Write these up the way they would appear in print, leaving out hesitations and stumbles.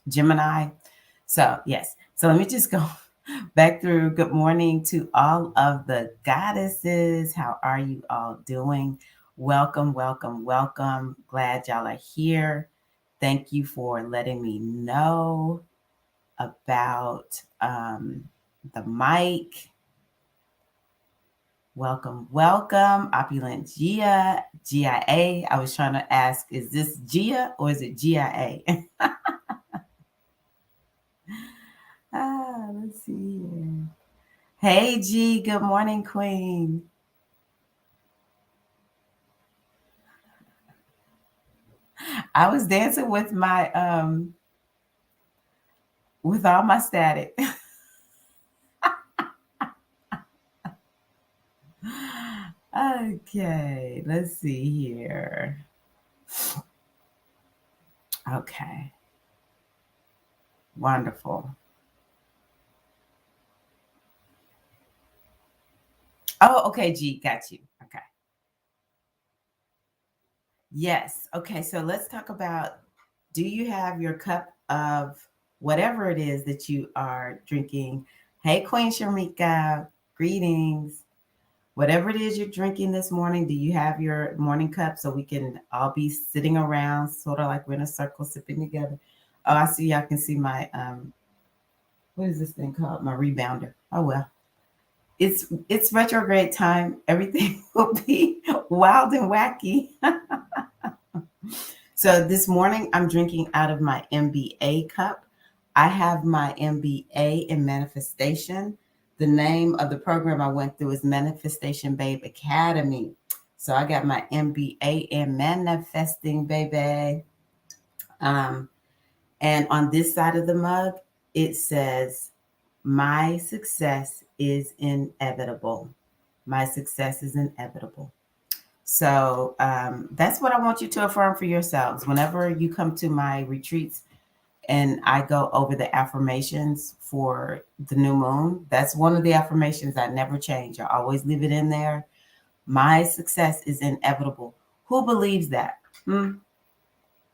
Gemini. So yes. So let me just go back through. Good morning to all of the goddesses. How are you all doing? Welcome, welcome, welcome. Glad y'all are here. Thank you for letting me know about the mic. Welcome, welcome. Opulent Gia, GIA. I was trying to ask, is this Gia or is it GIA? Let's see here. Hey, G. Good morning, Queen. I was dancing with with all my static. Okay, let's see here. Okay, wonderful. Oh, okay, G, got you. Okay. Yes. Okay, so let's talk about, do you have your cup of whatever it is that you are drinking? Hey, Queen Sharmika, greetings. Whatever it is you're drinking this morning, do you have your morning cup so we can all be sitting around, sort of like we're in a circle sipping together? Oh, I see. Y'all can see my what is this thing called? My rebounder. Oh well, it's retrograde time. Everything will be wild and wacky. So this morning I'm drinking out of my MBA cup. I have my MBA in manifestation. The name of the program I went through is Manifestation Babe Academy. So I got my MBA in manifesting, baby. Um, and on this side of the mug, it says, my success is inevitable. My success is inevitable. So that's what I want you to affirm for yourselves. Whenever you come to my retreats and I go over the affirmations for the new moon, that's one of the affirmations I never change. I always leave it in there. My success is inevitable. Who believes that?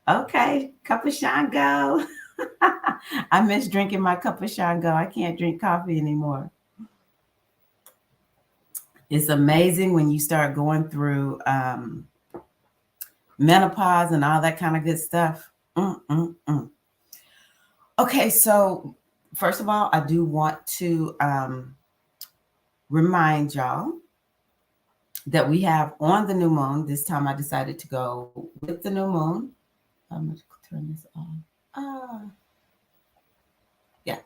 Okay, cup of Shango. I miss drinking my cup of Shango. I can't drink coffee anymore. It's amazing when you start going through menopause and all that kind of good stuff. Okay, so first of all, I do want to remind y'all that we have on the new moon. This time I decided to go with the new moon. I'm going to turn this on. Yeah.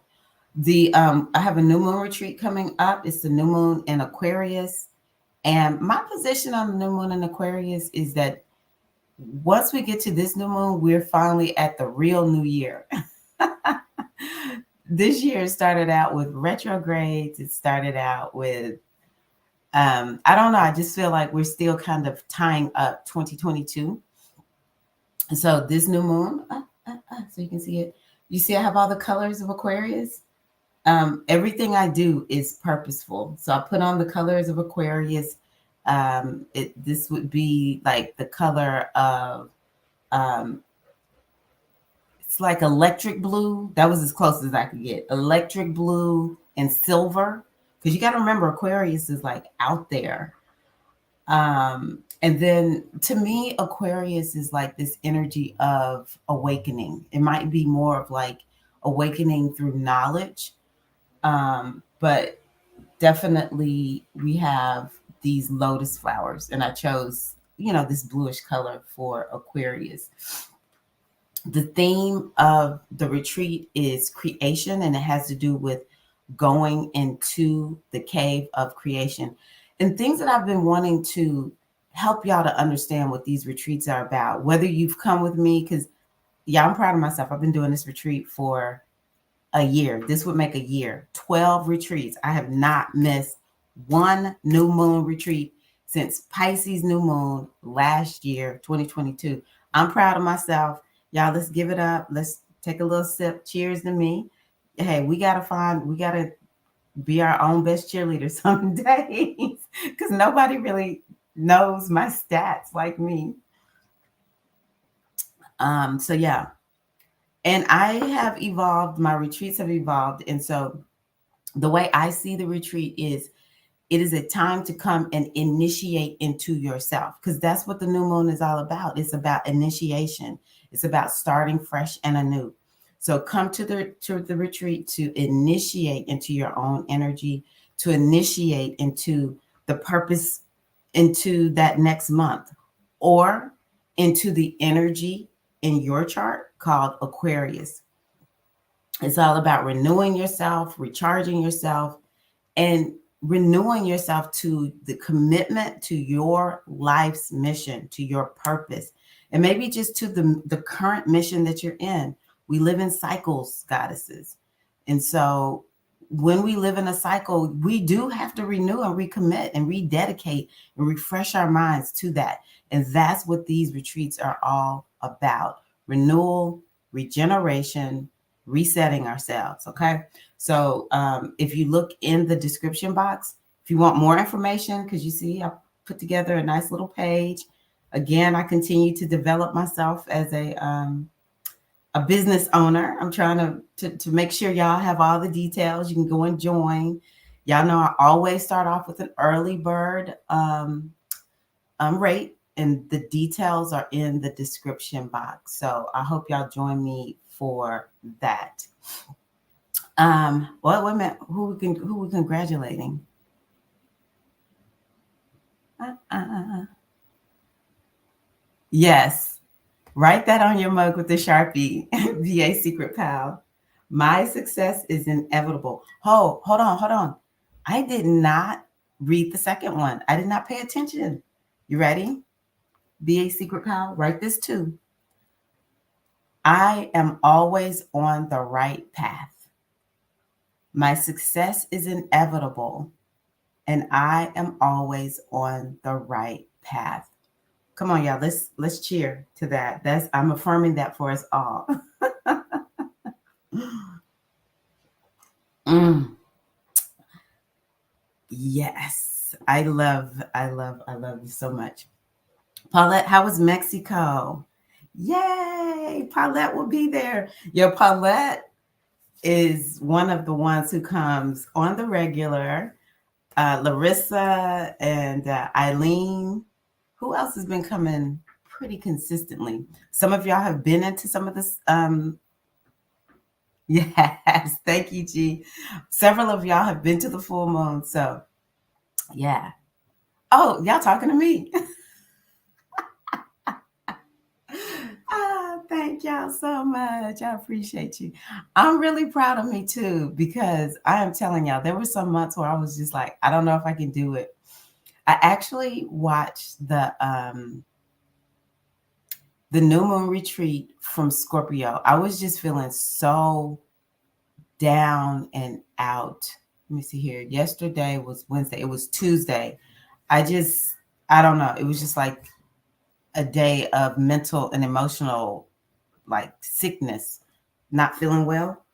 I have a new moon retreat coming up. It's the new moon in Aquarius. And my position on the new moon in Aquarius is that once we get to this new moon, we're finally at the real new year. This year started out with retrogrades. It started out with, I don't know, I just feel like we're still kind of tying up 2022. And so this new moon, so you can see it. You see, I have all the colors of Aquarius. Everything I do is purposeful. So I put on the colors of Aquarius. This would be like the color of, it's like electric blue. That was as close as I could get. Electric blue and silver. Because you got to remember, Aquarius is like out there. And then to me, Aquarius is like this energy of awakening. It might be more of like awakening through knowledge. But definitely we have these lotus flowers, and I chose, this bluish color for Aquarius. The theme of the retreat is creation, and it has to do with going into the cave of creation and things that I've been wanting to help y'all to understand what these retreats are about. Whether you've come with me, because I'm proud of myself. I've been doing this retreat for a year. This would make a year. 12 retreats. I have not missed one new moon retreat since Pisces new moon last year, 2022. I'm proud of myself. Y'all, let's give it up. Let's take a little sip. Cheers to me. Hey, we got to be our own best cheerleader some days because nobody really knows my stats like me. So yeah, And I have evolved, my retreats have evolved. And so the way I see the retreat is it is a time to come and initiate into yourself, because that's what the new moon is all about. It's about initiation. It's about starting fresh and anew. So come to the retreat to initiate into your own energy, to initiate into the purpose, into that next month, or into the energy in your chart called Aquarius. It's all about renewing yourself, recharging yourself, and renewing yourself to the commitment to your life's mission, to your purpose, and maybe just to the current mission that you're in. We live in cycles, goddesses. And so when we live in a cycle, we do have to renew and recommit and rededicate and refresh our minds to that. And that's what these retreats are all about: renewal, regeneration, resetting ourselves. Okay. So if you look in the description box, if you want more information, because you see, I put together a nice little page. Again, I continue to develop myself as a business owner. I'm trying to make sure y'all have all the details. You can go and join. Y'all know I always start off with an early bird rate, and the details are in the description box. So I hope y'all join me for that. Well, wait a minute. Who we congratulating? Yes. Write that on your mug with the Sharpie. VA Secret Pal. My success is inevitable. Oh, hold on. I did not read the second one. I did not pay attention. You ready? VA Secret Pal, write this too. I am always on the right path. My success is inevitable, and I am always on the right path. Come on, y'all. Let's cheer to that. I'm affirming that for us all. Yes. I love you so much. Paulette, how was Mexico? Yay! Paulette will be there. Your Paulette is one of the ones who comes on the regular. Larissa and Eileen. Who else has been coming pretty consistently? Some of y'all have been into some of this. Yes, thank you, G. Several of y'all have been to the full moon. So, yeah. Oh, y'all talking to me. Thank y'all so much. I appreciate you. I'm really proud of me too, because I am telling y'all, there were some months where I was just like, I don't know if I can do it. I actually watched the new moon retreat from Scorpio. I was just feeling so down and out. Let me see here. Yesterday was Wednesday. It was Tuesday. I don't know. It was just like a day of mental and emotional like sickness, not feeling well.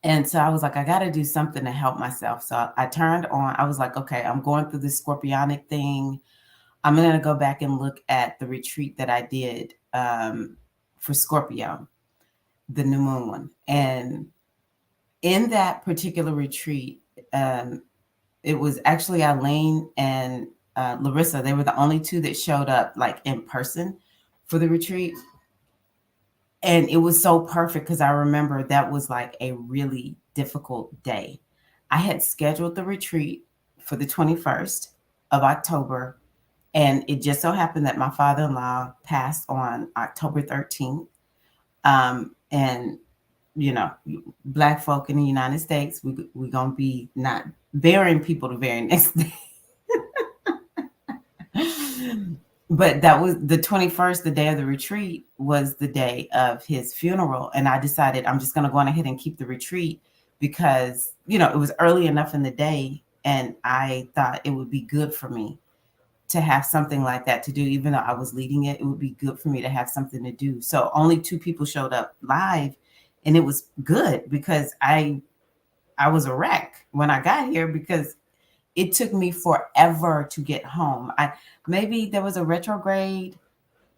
And so I was like, I got to do something to help myself. So I turned on, I was like, okay, I'm going through this scorpionic thing. I'm going to go back and look at the retreat that I did for Scorpio, the new moon one. And in that particular retreat, it was actually Eileen and Larissa. They were the only two that showed up like in person for the retreat. And it was so perfect because I remember that was like a really difficult day. I had scheduled the retreat for the 21st of October. And it just so happened that my father-in-law passed on October 13th. And, you know, Black folk in the United States, we're going to be not burying people the very next day. But that was the 21st, the day of the retreat, was the day of his funeral. And I decided I'm just going to go on ahead and keep the retreat because, you know, it was early enough in the day. And I thought it would be good for me to have something like that to do. Even though I was leading it, it would be good for me to have something to do. So only 2 people showed up live. And it was good because I was a wreck when I got here because it took me forever to get home. Maybe there was a retrograde.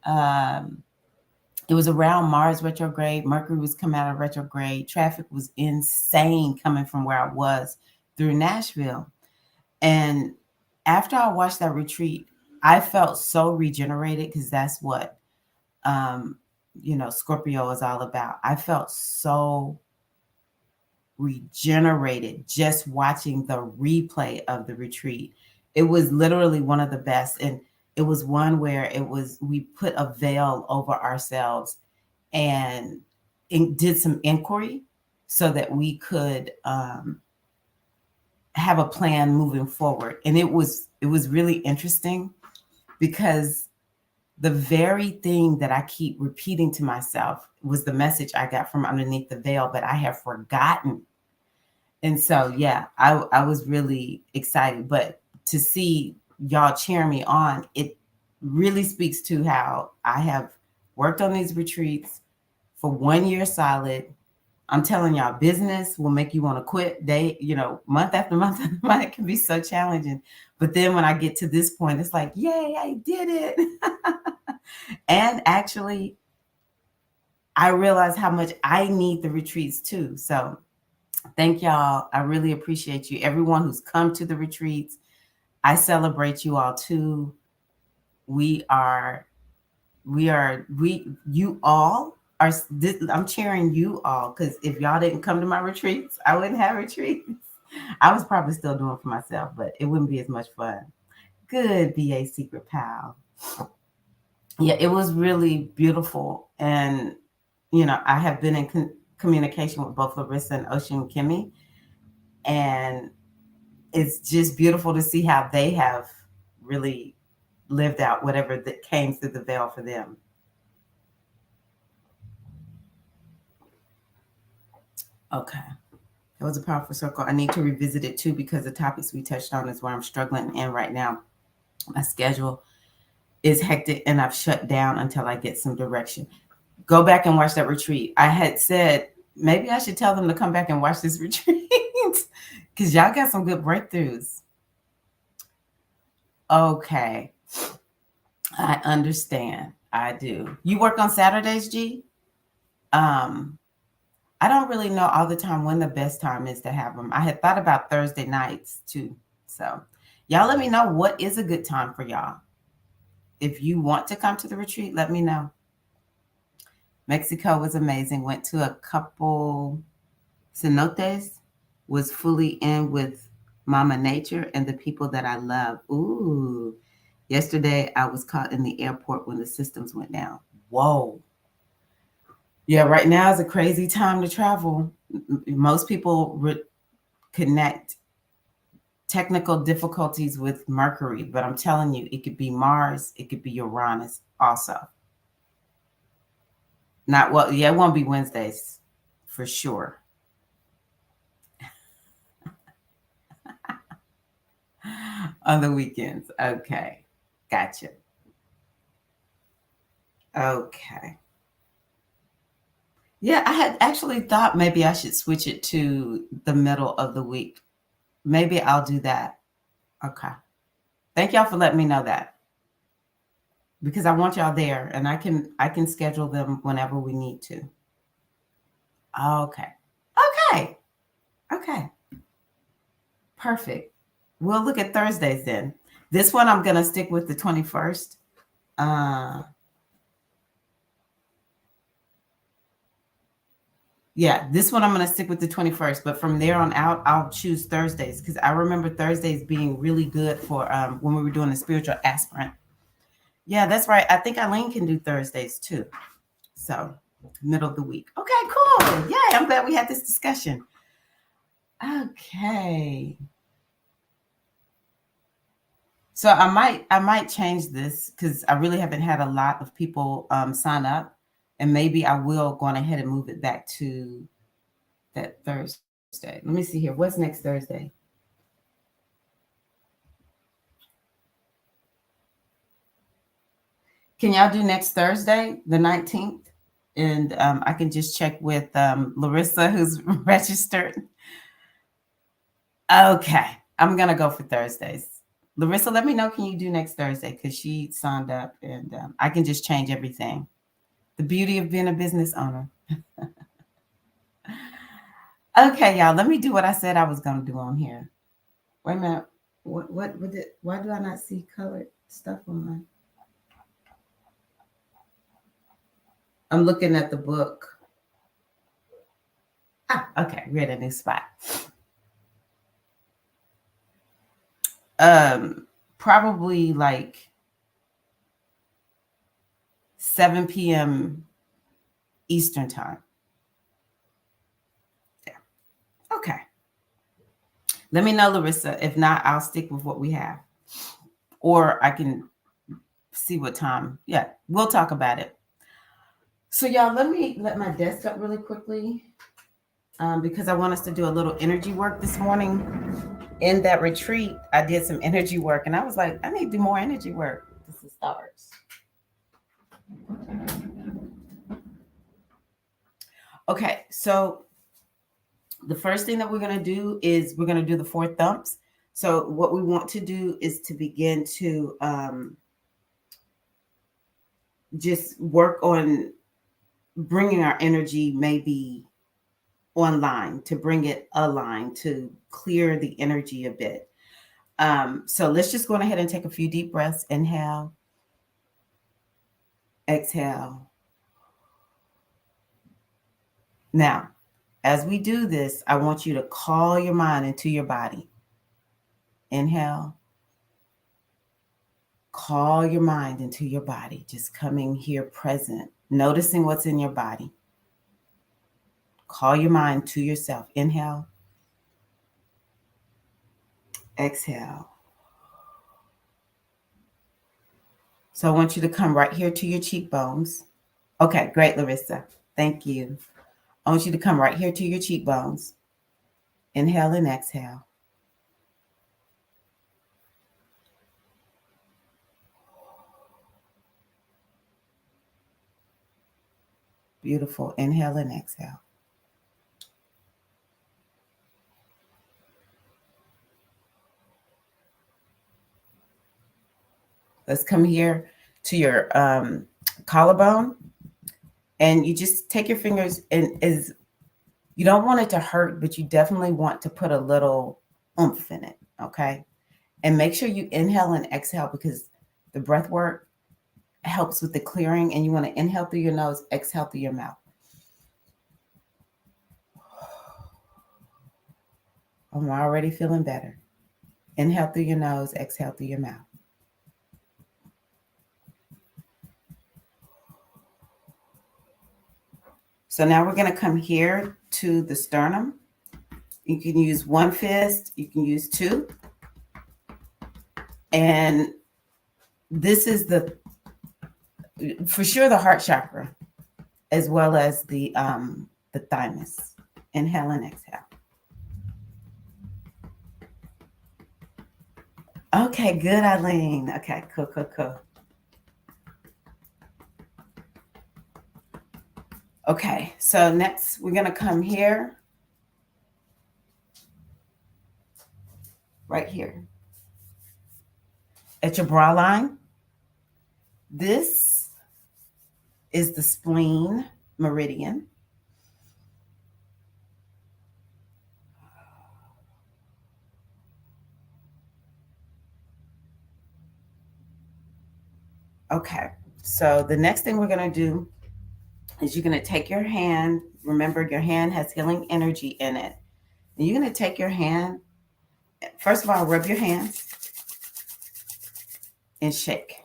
It It was around Mars retrograde. Mercury was coming out of retrograde. Traffic was insane coming from where I was through Nashville. And after I watched that retreat, I felt so regenerated, because that's what Scorpio is all about. I felt so regenerated just watching the replay of the retreat. It was literally one of the best. And it was one where we put a veil over ourselves and did some inquiry so that we could have a plan moving forward. And it was really interesting, because the very thing that I keep repeating to myself was the message I got from underneath the veil, but I have forgotten. And so, yeah, I was really excited. But to see y'all cheering me on, it really speaks to how I have worked on these retreats for 1 year solid. I'm telling y'all, business will make you want to quit month after month after month. It can be so challenging. But then when I get to this point, it's like, yay, I did it. And actually, I realize how much I need the retreats too. So thank y'all. I really appreciate you. Everyone who's come to the retreats, I celebrate you all too. You all are, I'm cheering you all, because if y'all didn't come to my retreats, I wouldn't have retreats. I was probably still doing it for myself, but it wouldn't be as much fun. Good, BA Secret Pal. Yeah, it was really beautiful. And, I have been in communication with both Larissa and Ocean Kimmy. And it's just beautiful to see how they have really lived out whatever that came through the veil for them. Okay. That was a powerful circle. I need to revisit it too, because the topics we touched on is where I'm struggling in right now. My schedule is hectic and I've shut down until I get some direction. Go back and watch that retreat. I had said maybe I should tell them to come back and watch this retreat, because y'all got some good breakthroughs. Okay. I understand. I do. You work on Saturdays, G? I don't really know all the time when the best time is to have them. I had thought about Thursday nights too. So y'all let me know what is a good time for y'all. If you want to come to the retreat, let me know. Mexico was amazing. Went to a couple cenotes, was fully in with Mama Nature and the people that I love. Ooh. Yesterday, I was caught in the airport when the systems went down. Whoa. Yeah, right now is a crazy time to travel. Most people connect technical difficulties with Mercury, but I'm telling you, it could be Mars, it could be Uranus also. It won't be Wednesdays for sure. On the weekends. Okay. Gotcha. Okay. Yeah, I had actually thought maybe I should switch it to the middle of the week. Maybe I'll do that. Okay. Thank y'all for letting me know that, because I want y'all there, and I can schedule them whenever we need to. Okay. Perfect. We'll look at Thursdays then. This one I'm gonna stick with the 21st. Yeah, this one I'm going to stick with the 21st, but from there on out, I'll choose Thursdays, because I remember Thursdays being really good for when we were doing the spiritual aspirant. Yeah, that's right. I think Eileen can do Thursdays too. So middle of the week. Okay, cool. Yay, I'm glad we had this discussion. Okay. So I might change this, because I really haven't had a lot of people sign up, and maybe I will go on ahead and move it back to that Thursday. Let me see here. What's next Thursday? Can y'all do next Thursday, the 19th? And I can just check with Larissa, who's registered. Okay. I'm going to go for Thursdays. Larissa, let me know, can you do next Thursday? Because she signed up, and I can just change everything. The beauty of being a business owner. Okay, y'all, let me do what I said I was going to do on here. Wait a minute. Why do I not see colored stuff on my? I'm looking at the book. Okay, we're at a new spot. Probably like 7 p.m. Eastern time. Yeah. Okay. Let me know, Larissa. If not, I'll stick with what we have. Or I can see what time. Yeah, we'll talk about it. So, y'all, let me let my desk up really quickly because I want us to do a little energy work this morning. In that retreat, I did some energy work and I was like, I need to do more energy work. This is stars. Okay, so the first thing that we're going to do is we're going to do the 4 thumps. So what we want to do is to begin to just work on bringing our energy maybe online, to bring it aligned, to clear the energy a bit. So let's just go ahead and take a few deep breaths. Inhale, exhale. Now, as we do this, I want you to call your mind into your body. Inhale. Call your mind into your body, just coming here present, noticing what's in your body. Call your mind to yourself. Inhale. Exhale. So I want you to come right here to your cheekbones. Okay, great, Larissa. Thank you. I want you to come right here to your cheekbones. Inhale and exhale. Beautiful. Inhale and exhale. Let's come here to your collarbone. And you just take your fingers and you don't want it to hurt, but you definitely want to put a little oomph in it. Okay. And make sure you inhale and exhale because the breath work helps with the clearing. And you want to inhale through your nose, exhale through your mouth. I'm already feeling better. Inhale through your nose, exhale through your mouth. So now we're going to come here to the sternum. You can use one fist, you can use two. And this is for sure the heart chakra, as well as the thymus. Inhale and exhale. Okay, good, Eileen. Okay, cool. Okay, so next we're going to come here, right here, at your bra line. This is the spleen meridian. Okay, so the next thing we're going to do is you're going to take your hand. Remember, your hand has healing energy in it. And you're going to take your hand. First of all, rub your hands and shake.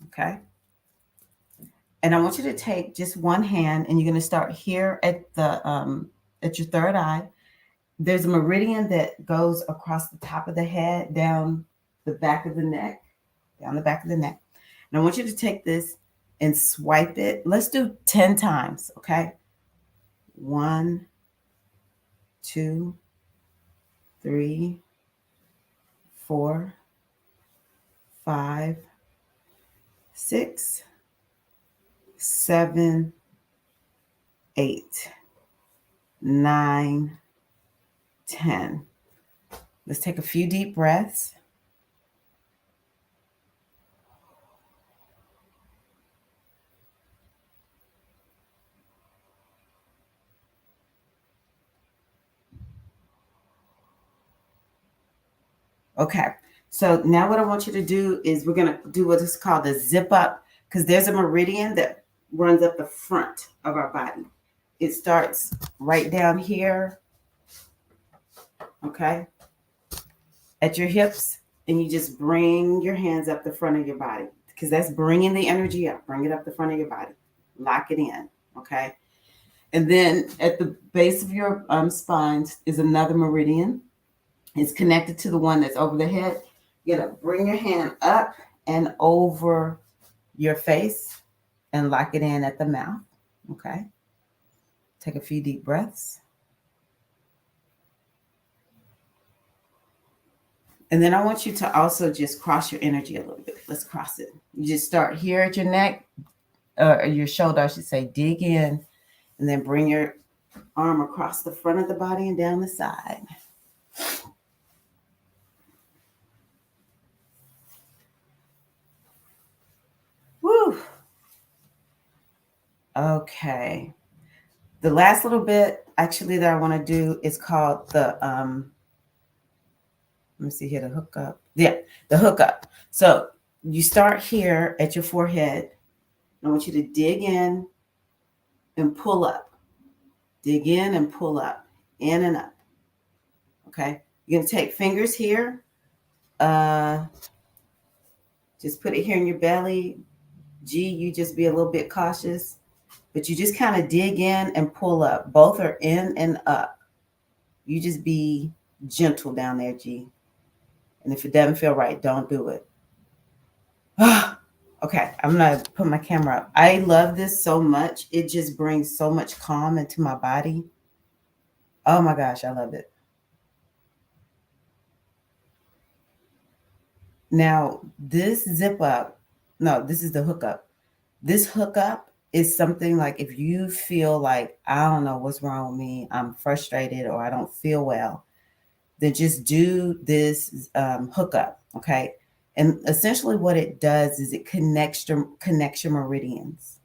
Okay. And I want you to take just one hand and you're going to start here at your third eye. There's a meridian that goes across the top of the head, down the back of the neck, And I want you to take this and swipe it. Let's do 10 times. Okay. 1, 2, 3, 4, 5, 6, 7, 8, 9, 10. Let's take a few deep breaths. Okay. So now what I want you to do is we're going to do what is called a zip up, because there's a meridian that runs up the front of our body. It starts right down here, okay, at your hips, and you just bring your hands up the front of your body, because that's bringing the energy up. Bring it up the front of your body. Lock it in, okay? And then at the base of your spine is another meridian. It's connected to the one that's over the head. You're going to bring your hand up and over your face and lock it in at the mouth. Okay. Take a few deep breaths. And then I want you to also just cross your energy a little bit. Let's cross it. You just start here at your neck, or your shoulder, I should say. Dig in, and then bring your arm across the front of the body and down the side. Woo. Okay. The last little bit actually that I want to do is called the let me see here, the hookup. Yeah, the hookup. So you start here at your forehead. I want you to dig in and pull up. Dig in and pull up. In and up. Okay. You're going to take fingers here. Just put it here in your belly. G, you just be a little bit cautious. But you just kind of dig in and pull up. Both are in and up. You just be gentle down there, G. And if it doesn't feel right, don't do it. Okay, I'm gonna put my camera up. I love this so much. It just brings so much calm into my body. Oh my gosh, I love it. Now, this zip up, no, this is the hookup. This hookup is something like if you feel like, I don't know what's wrong with me, I'm frustrated, or I don't feel well, then just do this hookup, okay? And essentially what it does is it connects your meridians.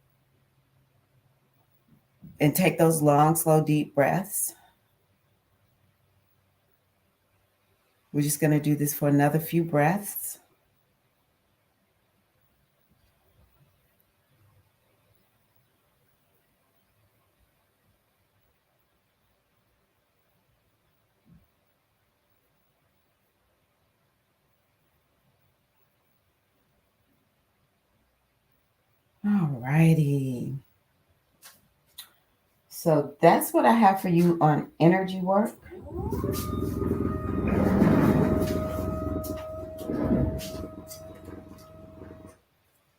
And take those long, slow, deep breaths. We're just going to do this for another few breaths. All righty. So that's what I have for you on energy work.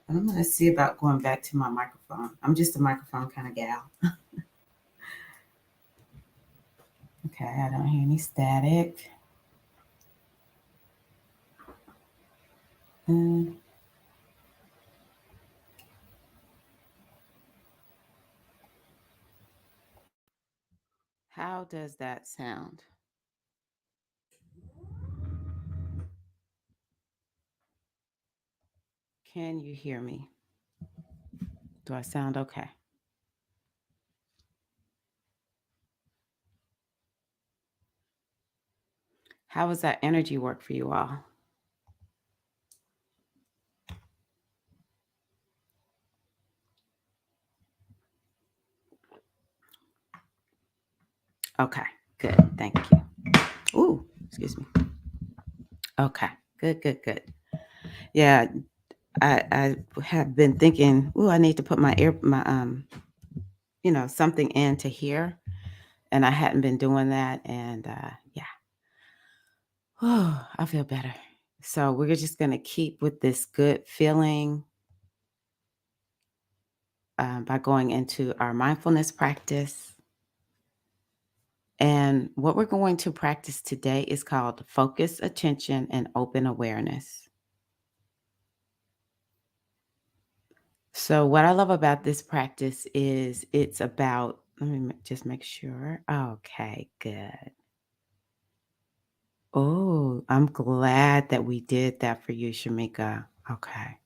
I'm going to see about going back to my microphone. I'm just a microphone kind of gal. Okay, I don't hear any static. How does that sound? Can you hear me? Do I sound okay? How was that energy work for you all? Okay, good. Thank you. Ooh, excuse me. Okay, good. Yeah, I have been thinking, ooh, I need to put my something in to hear, and I hadn't been doing that, and yeah. Oh, I feel better. So we're just gonna keep with this good feeling by going into our mindfulness practice. And what we're going to practice today is called focus, attention, and open awareness. So, what I love about this practice is it's about, let me just make sure. Okay, good. Oh, I'm glad that we did that for you, Shamika. Okay,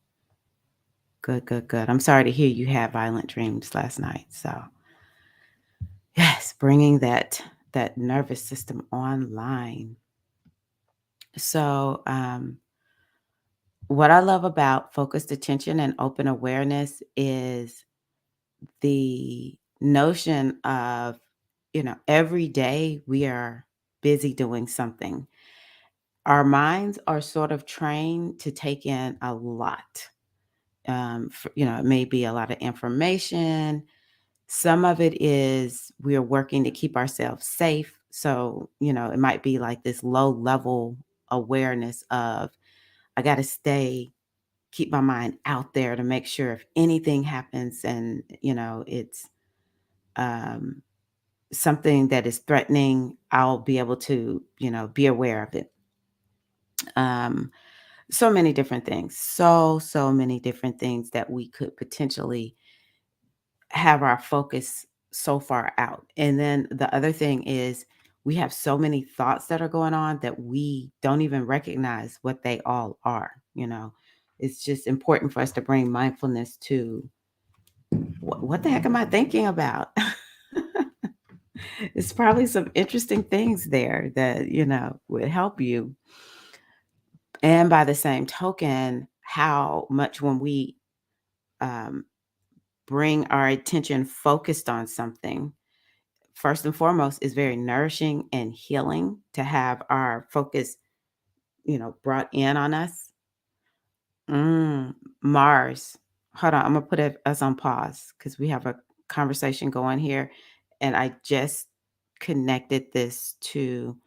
good. I'm sorry to hear you had violent dreams last night. So, yes, bringing that nervous system online. So, what I love about focused attention and open awareness is the notion of, every day we are busy doing something. Our minds are sort of trained to take in a lot. It may be a lot of information. Some of it is we're working to keep ourselves safe. So, it might be like this low level awareness of, I got to keep my mind out there to make sure if anything happens and, it's um, something that is threatening, I'll be able to, be aware of it. Um, so many different things, so many different things that we could potentially have our focus so far out. And then the other thing is we have so many thoughts that are going on that we don't even recognize what they all are. It's just important for us to bring mindfulness to what the heck am I thinking about? It's probably some interesting things there that, would help you. And by the same token, how much when we um, bring our attention focused on something, first and foremost, is very nourishing and healing to have our focus, brought in on us. Mars. Hold on, I'm gonna put us on pause because we have a conversation going here, and I just connected this to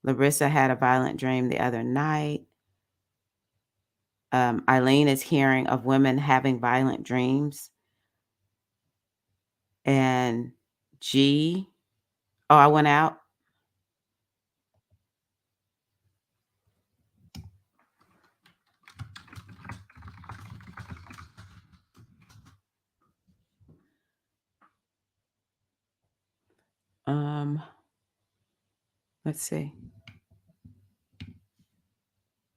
Larissa had a violent dream the other night. Eileen is hearing of women having violent dreams, and G. Oh, I went out. Um, let's see.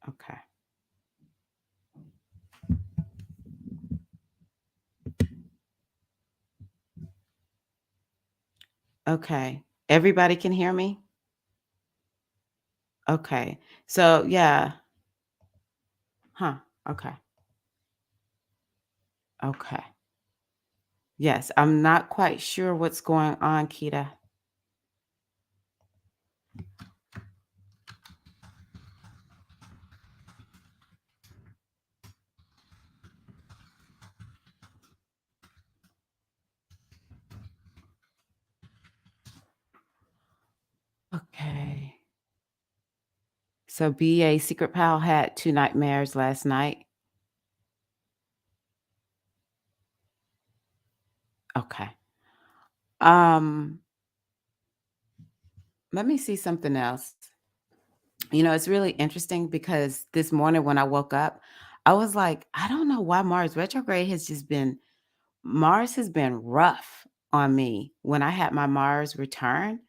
Okay. Okay. Everybody can hear me? Okay. So, yeah. Huh. Okay. Okay. Yes, I'm not quite sure what's going on, Kita. Okay. So BA Secret Pal had 2 nightmares last night. Okay. Um, Let me see something else. It's really interesting because this morning when I woke up, I was like, I don't know why Mars has been rough on me. When I had my Mars return,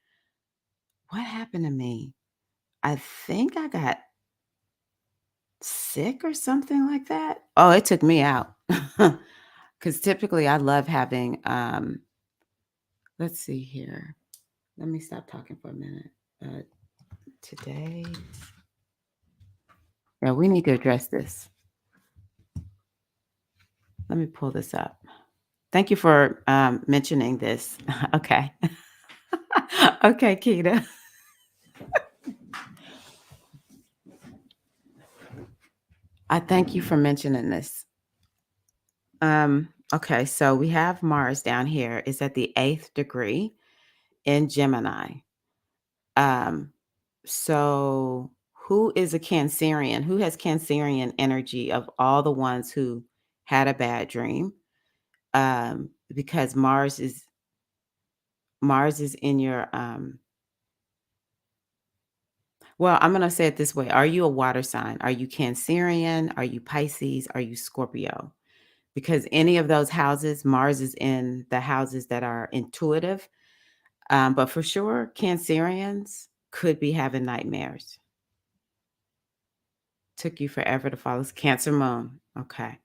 what happened to me? I think I got sick or something like that. Oh, it took me out. Because typically I love having, let's see here. Let me stop talking for a minute. Uh, Today, yeah, we need to address this. Let me pull this up. Thank you for mentioning this. Okay. Okay, Keita. I thank you for mentioning this. Okay, so we have Mars down here. It's at the 8th degree in Gemini. Um, so who is a Cancerian? Who has Cancerian energy of all the ones who had a bad dream? Because Mars is in your well, I'm gonna say it this way. Are you a water sign? Are you Cancerian? Are you Pisces? Are you Scorpio? Because any of those houses, Mars is in the houses that are intuitive. But for sure, Cancerians could be having nightmares. Took you forever to follow Cancer moon. Okay.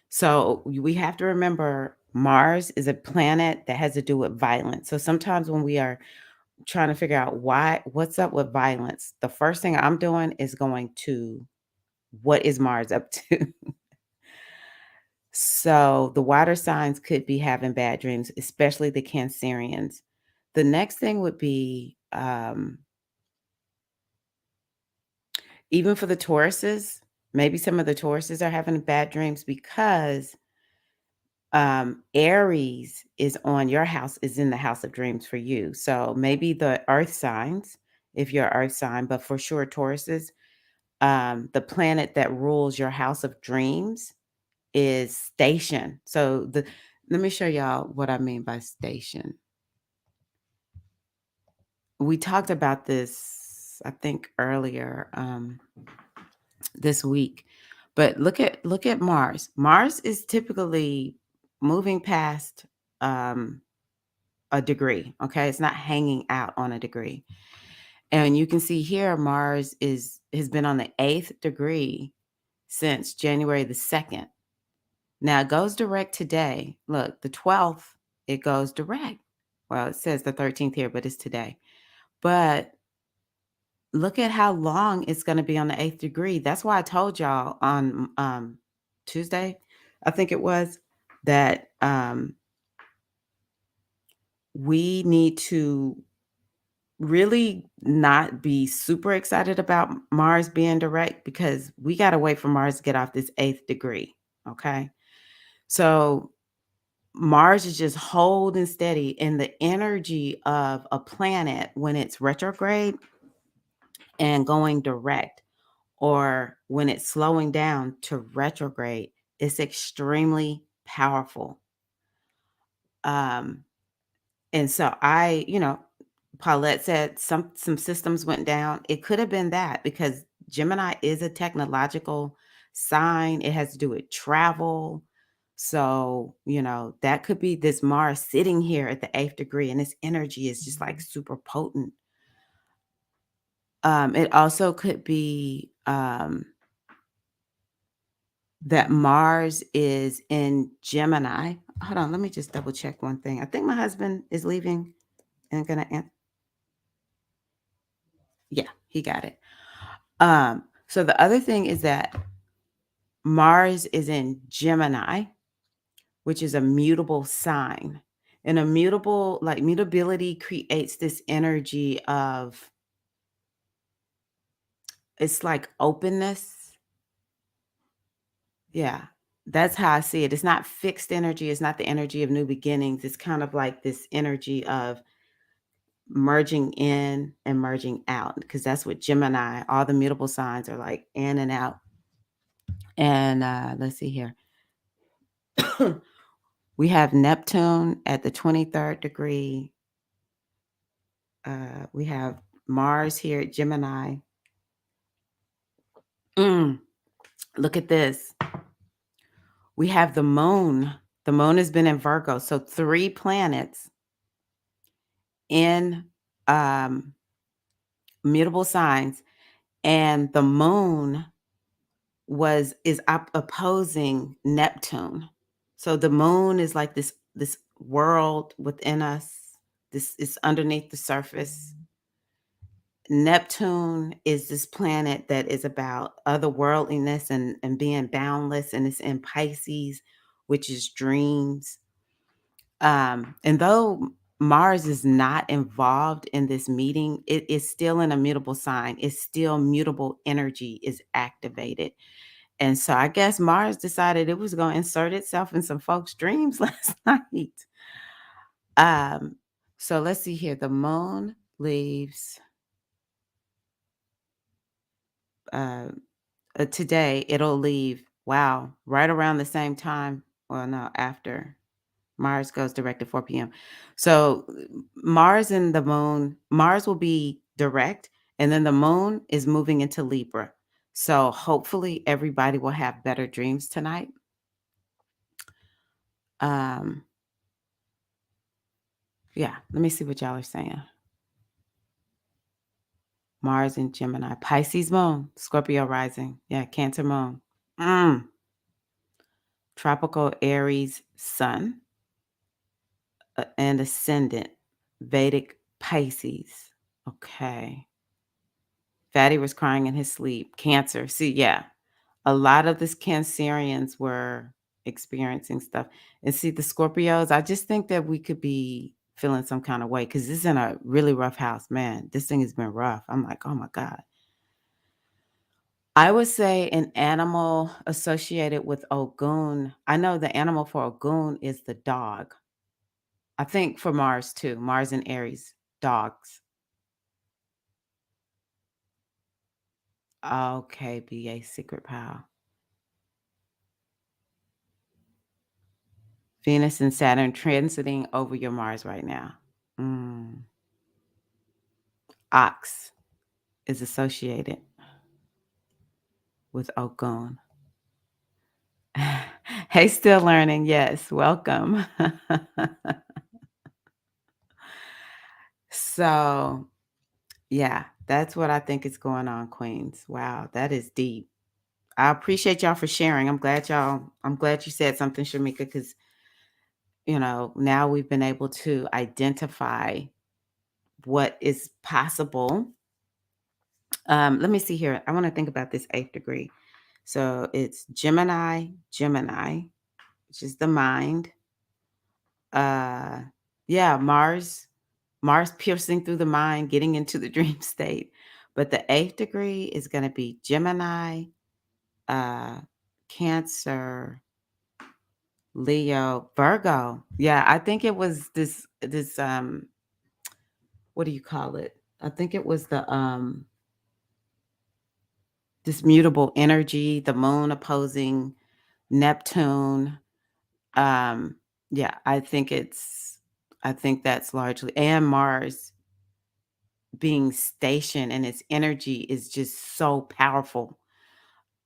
So we have to remember Mars is a planet that has to do with violence. So sometimes when we are trying to figure out what's up with violence. The first thing I'm doing is going to what is Mars up to? So the water signs could be having bad dreams, especially the Cancerians. The next thing would be even for the Tauruses, maybe some of the Tauruses are having bad dreams because Aries is on your house, is in the house of dreams for you. So maybe the earth signs, if you're earth sign, but for sure Tauruses, the planet that rules your house of dreams is station. So let me show y'all what I mean by station. We talked about this, I think, earlier this week. But look at Mars. Mars is typically moving past a degree. Okay, it's not hanging out on a degree. And you can see here Mars has been on the 8th degree since January the 2nd. Now it goes direct today. Look, the 12th, it goes direct. Well, it says the 13th here, but it's today. But look at how long it's going to be on the 8th degree. That's why I told y'all on Tuesday, I think it was, that we need to really not be super excited about Mars being direct because we got to wait for Mars to get off this 8th degree. Okay. So Mars is just holding steady, and the energy of a planet when it's retrograde and going direct, or when it's slowing down to retrograde, it's extremely powerful. Um, and so Paulette said some systems went down. It could have been that because Gemini is a technological sign. It has to do with travel. So, that could be this Mars sitting here at the 8th degree, and this energy is just like super potent. It also could be that Mars is in Gemini. Hold on, let me just double check one thing. I think my husband is leaving and gonna answer. Yeah, he got it. So the other thing is that Mars is in Gemini, which is a mutable sign. And a mutable, like mutability creates this energy of, it's like openness. Yeah, that's how I see it. It's not fixed energy. It's not the energy of new beginnings. It's kind of like this energy of merging in and merging out, because that's what Gemini, all the mutable signs are like in and out. And let's see here. We have Neptune at the 23rd degree. We have Mars here at Gemini. Look at this. We have the moon. The moon has been in Virgo. So 3 planets in mutable signs. And the moon is opposing Neptune. So the moon is like this world within us. This is underneath the surface. Neptune is this planet that is about otherworldliness and being boundless, and it's in Pisces, which is dreams. And though Mars is not involved in this meeting, it is still an immutable sign. It's still mutable energy is activated. And so I guess Mars decided it was going to insert itself in some folks' dreams last night. So let's see here. The moon leaves today. It'll leave, wow, right around the same time. Well, no, after Mars goes direct at 4 p.m. So Mars and the moon, Mars will be direct, and then the moon is moving into Libra. So hopefully everybody will have better dreams tonight. Yeah, let me see what y'all are saying. Mars and Gemini, Pisces moon, Scorpio rising. Yeah, Cancer moon. Tropical Aries sun and ascendant, Vedic Pisces. Okay. Fatty was crying in his sleep. Cancer. See, yeah. A lot of this Cancerians were experiencing stuff. And see, the Scorpios, I just think that we could be feeling some kind of way because this is in a really rough house. Man, this thing has been rough. I'm like, oh my God. I would say an animal associated with Ogun. I know the animal for Ogun is the dog. I think for Mars too. Mars and Aries, dogs. Okay, BA Secret Pal. Venus and Saturn transiting over your Mars right now. Mm. Ox is associated with Ogun. Hey, still learning. Yes, welcome. So, yeah, that's what I think is going on, Queens. Wow, that is deep. I appreciate y'all for sharing. I'm glad you said something, Shamika, because now we've been able to identify what is possible. Let me see here. I want to think about this 8th degree. So it's Gemini, which is the mind. Yeah, Mars piercing through the mind, getting into the dream state. But the 8th degree is going to be Gemini, Cancer, Leo, Virgo. Yeah, I think it was this what do you call it? I think it was the this mutable energy, the moon opposing Neptune. Yeah, I think that's largely, and Mars being stationed, and its energy is just so powerful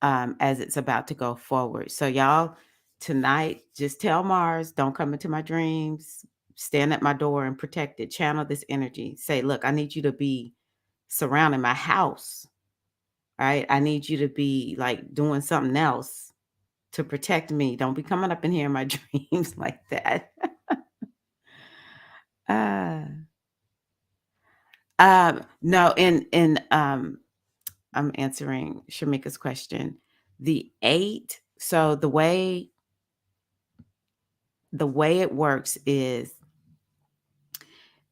as it's about to go forward. So y'all, tonight, just tell Mars, don't come into my dreams, stand at my door and protect it, channel this energy. Say, look, I need you to be surrounding my house, right? I need you to be like doing something else to protect me. Don't be coming up in here in my dreams like that. No, I'm answering Shamika's question. The 8, so the way it works is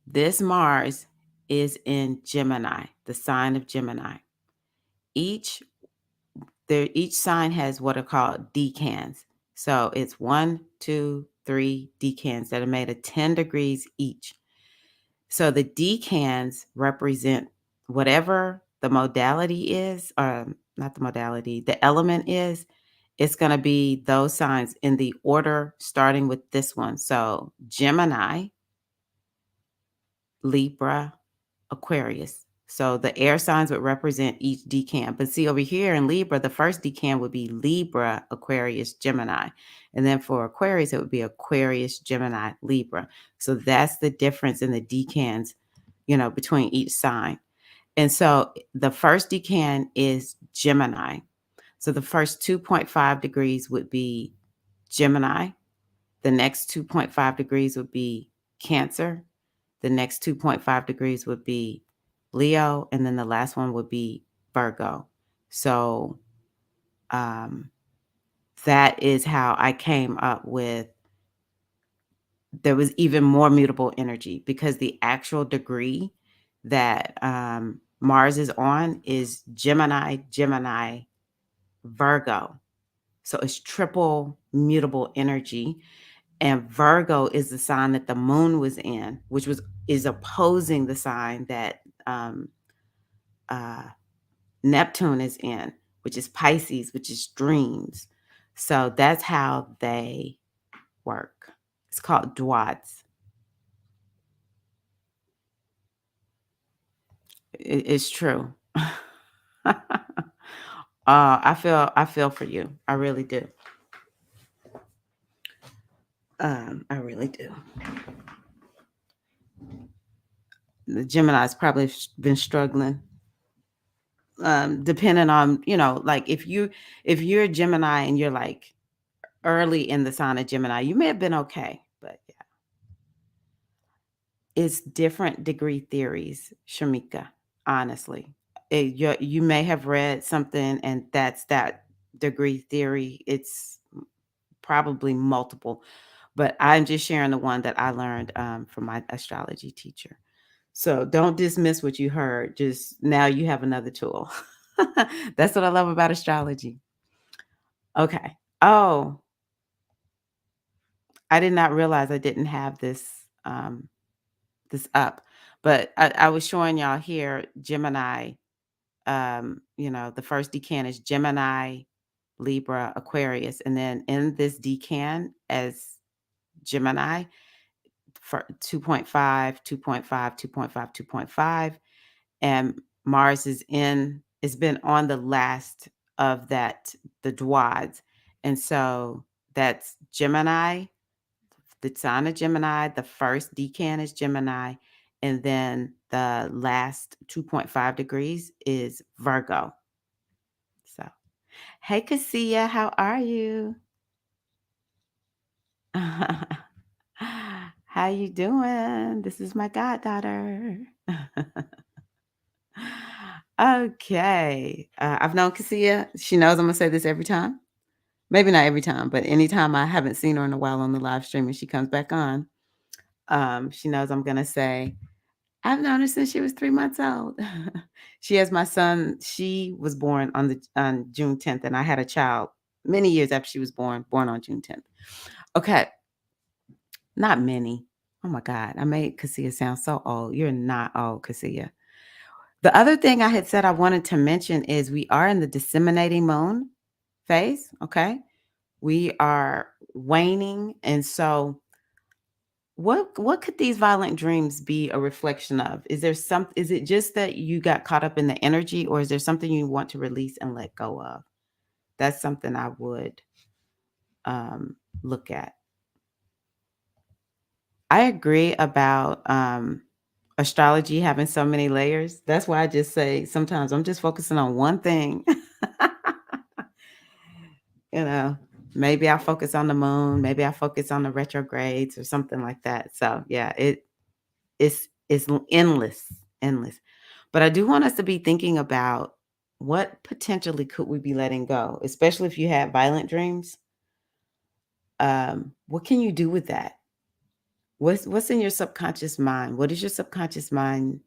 this Mars is in Gemini, the sign of Gemini. Each sign has what are called decans. So it's 1, 2, 3 decans that are made of 10 degrees each. So the decans represent whatever the modality is, or not the modality, the element is. It's going to be those signs in the order starting with this one. So Gemini, Libra, Aquarius. So the air signs would represent each decan. But see over here in Libra, the first decan would be Libra, Aquarius, Gemini. And then for Aquarius, it would be Aquarius, Gemini, Libra. So that's the difference in the decans, between each sign. And so the first decan is Gemini. So the first 2.5 degrees would be Gemini. The next 2.5 degrees would be Cancer. The next 2.5 degrees would be Leo. And then the last one would be Virgo. So that is how I came up with, there was even more mutable energy because the actual degree that Mars is on is Gemini, Virgo. So it's triple mutable energy. And Virgo is the sign that the moon was in, which is opposing the sign that Neptune is in, which is Pisces, which is dreams. So that's how they work. It's called dwads. It's true. I feel for you. I really do. I really do. The Gemini's probably been struggling. Depending on, like if you're a Gemini and you're like early in the sign of Gemini, you may have been okay, but yeah. It's different degree theories, Shamika, honestly. You may have read something and that's that degree theory. It's probably multiple, but I'm just sharing the one that I learned from my astrology teacher. So don't dismiss what you heard. Just now you have another tool. That's what I love about astrology. Okay. Oh, I did not realize I didn't have this up, but I was showing y'all here Gemini. The first decan is Gemini, Libra, Aquarius, and then in this decan as Gemini for 2.5, 2.5, 2.5, 2.5, and Mars is in. It's been on the last of that the dwads, and so that's Gemini. The sign of Gemini, the first decan is Gemini, and then the last 2.5 degrees is Virgo. So, hey, Cassia, how are you? How you doing? This is my goddaughter. Okay. I've known Cassia. She knows I'm going to say this every time. Maybe not every time, but anytime I haven't seen her in a while on the live stream and she comes back on, she knows I'm going to say, I've known her since she was 3 months old. She has my son. She was born on June 10th, and I had a child many years after she was born on June 10th. Okay. Not many. Oh my God. I made Cassia sound so old. You're not old, Cassia. The other thing I had said I wanted to mention is we are in the disseminating moon phase. Okay. We are waning. And so what could these violent dreams be a reflection of? Is it just that you got caught up in the energy, or is there something you want to release and let go of? That's something I would look at. I agree about astrology having so many layers. That's why I just say sometimes I'm just focusing on one thing. Maybe I'll focus on the moon, maybe I'll focus on the retrogrades or something like that. So yeah, it's endless. But I do want us to be thinking about what potentially could we be letting go, especially if you have violent dreams. What can you do with that? What's in your subconscious mind? What is your subconscious mind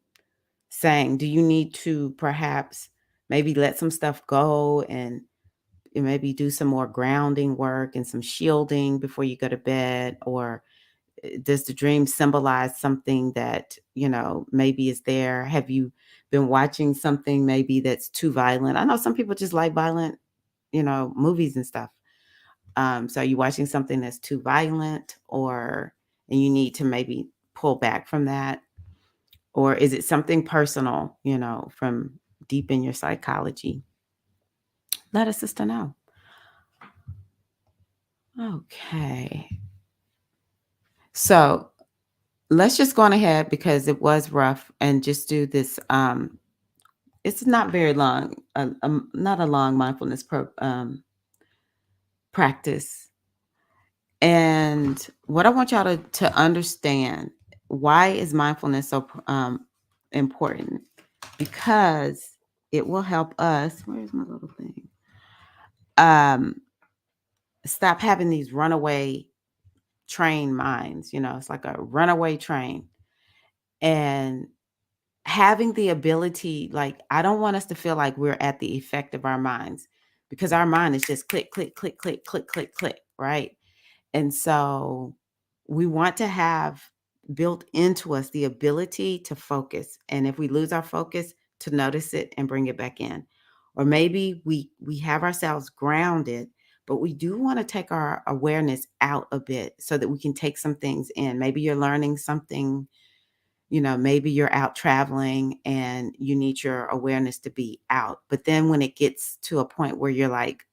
saying? Do you need to perhaps maybe let some stuff go and maybe do some more grounding work and some shielding before you go to bed? Or does the dream symbolize something that, maybe is there? Have you been watching something maybe that's too violent? I know some people just like violent, movies and stuff. So are you watching something that's too violent, and you need to maybe pull back from that? Or is it something personal, from deep in your psychology? Let a sister know. Okay. So let's just go on ahead because it was rough and just do this. It's not very long, not a long mindfulness practice. And what I want y'all to understand, why is mindfulness so important? Because it will help us. Where's my little thing? Stop having these runaway train minds. It's like a runaway train. And having the ability, like, I don't want us to feel like we're at the effect of our minds, because our mind is just click, click, click, click, click, click, click, right? And so we want to have built into us the ability to focus. And if we lose our focus, to notice it and bring it back in. Or maybe we have ourselves grounded, but we do want to take our awareness out a bit so that we can take some things in. Maybe you're learning something, maybe you're out traveling and you need your awareness to be out. But then when it gets to a point where you're like,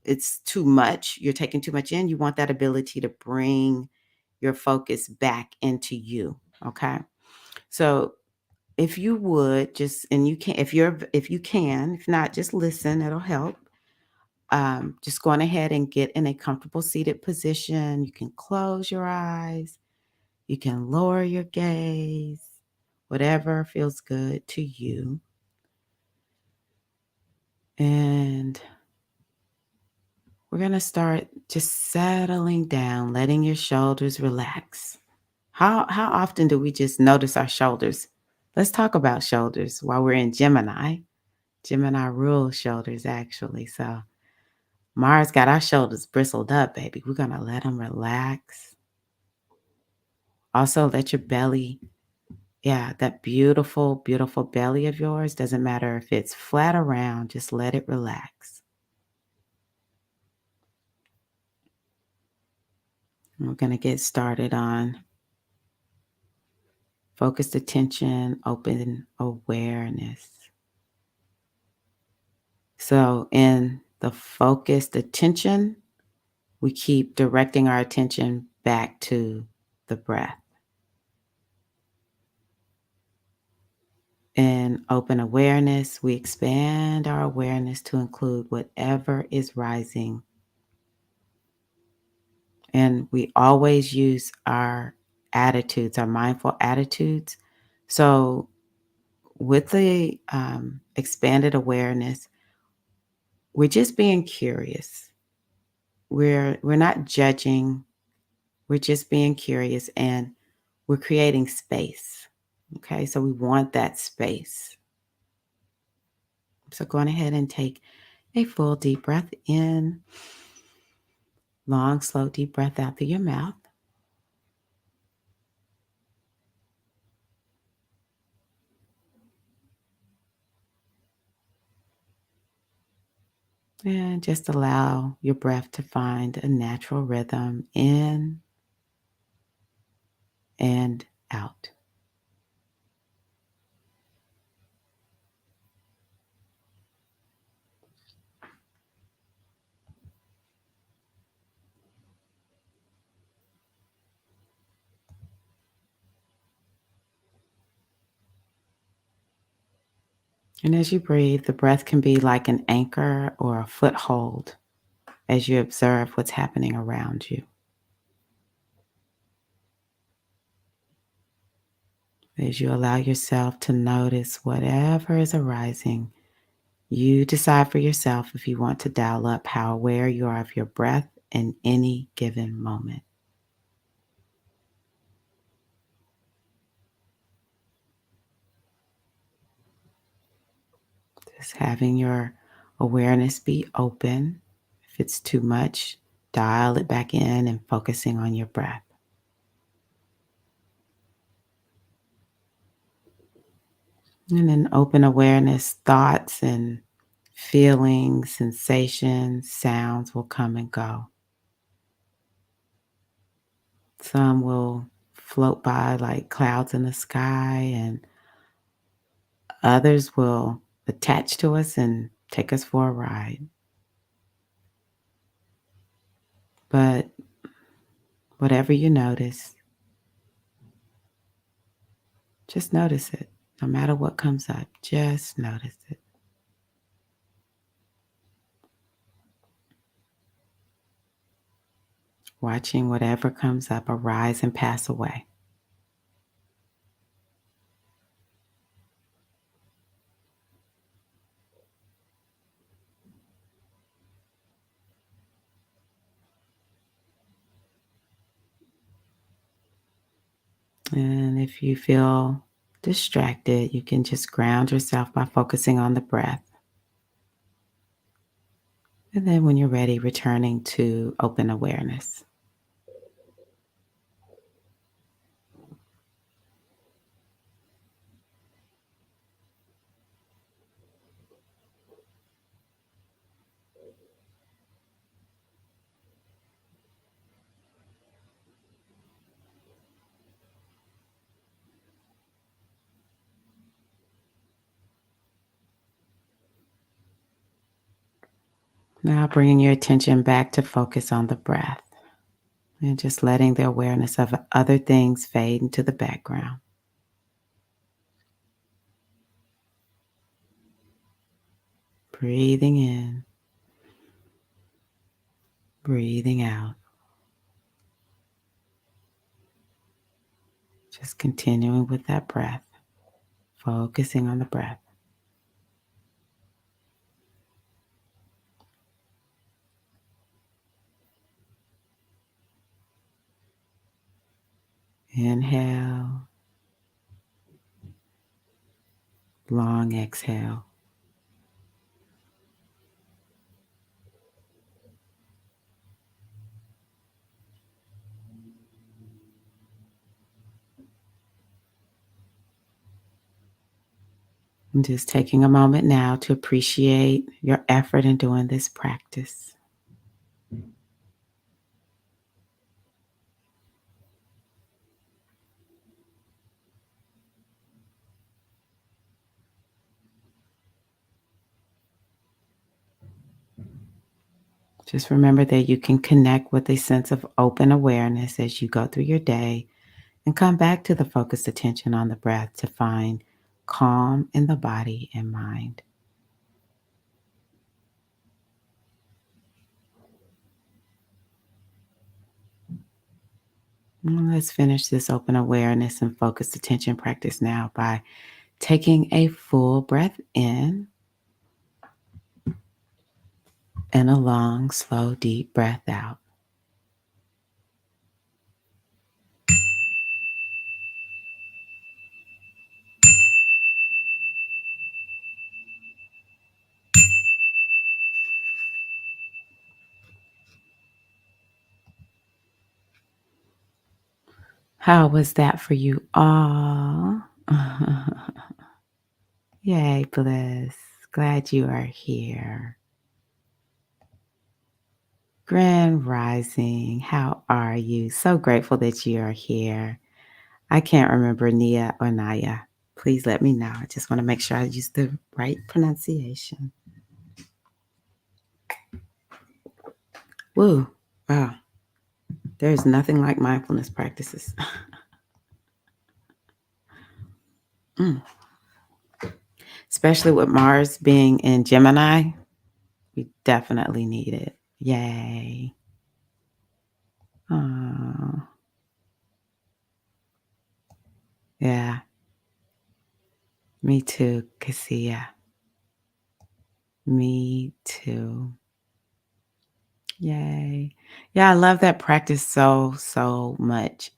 it's too much, you're taking too much in, you want that ability to bring your focus back into you. Okay. So if you would just, and you can, if you can, if not, just listen, it'll help. Just going ahead and get in a comfortable seated position. You can close your eyes. You can lower your gaze, whatever feels good to you. And we're going to start just settling down, letting your shoulders relax. How often do we just notice our shoulders? Let's talk about shoulders while we're in Gemini. Gemini rules shoulders, actually. So Mars got our shoulders bristled up, baby. We're going to let them relax. Also, let your belly, that beautiful, beautiful belly of yours, doesn't matter if it's flat or round, just let it relax. We're going to get started on focused attention, open awareness. So in the focused attention, we keep directing our attention back to the breath. In open awareness, we expand our awareness to include whatever is rising. And we always use our attitudes, our mindful attitudes. So with the expanded awareness, we're just being curious. We're not judging. We're just being curious, and we're creating space. Okay, so we want that space. So go on ahead and take a full deep breath in. Long, slow, deep breath out through your mouth. And just allow your breath to find a natural rhythm in and out. And as you breathe, the breath can be like an anchor or a foothold as you observe what's happening around you. As you allow yourself to notice whatever is arising, you decide for yourself if you want to dial up how aware you are of your breath in any given moment. Just having your awareness be open. If it's too much, dial it back in and focusing on your breath. And then open awareness, thoughts and feelings, sensations, sounds will come and go. Some will float by like clouds in the sky, and others will attach to us and take us for a ride. But whatever you notice, just notice it. No matter what comes up, just notice it. Watching whatever comes up arise and pass away. And if you feel distracted, you can just ground yourself by focusing on the breath. And then when you're ready, returning to open awareness. Now bringing your attention back to focus on the breath and just letting the awareness of other things fade into the background. Breathing in, breathing out. Just continuing with that breath, focusing on the breath. Inhale, long exhale. I'm just taking a moment now to appreciate your effort in doing this practice. Just remember that you can connect with a sense of open awareness as you go through your day and come back to the focused attention on the breath to find calm in the body and mind. Let's finish this open awareness and focused attention practice now by taking a full breath in and a long, slow, deep breath out. How was that for you all? Yay, Bliss. Glad you are here. Grand Rising, how are you? So grateful that you are here. I can't remember Nia or Naya. Please let me know. I just want to make sure I use the right pronunciation. Woo. Wow. There's nothing like mindfulness practices. Especially with Mars being in Gemini, we definitely need it. Yay. Oh, yeah. Me too, Cassia. Me too. Yay. Yeah, I love that practice so much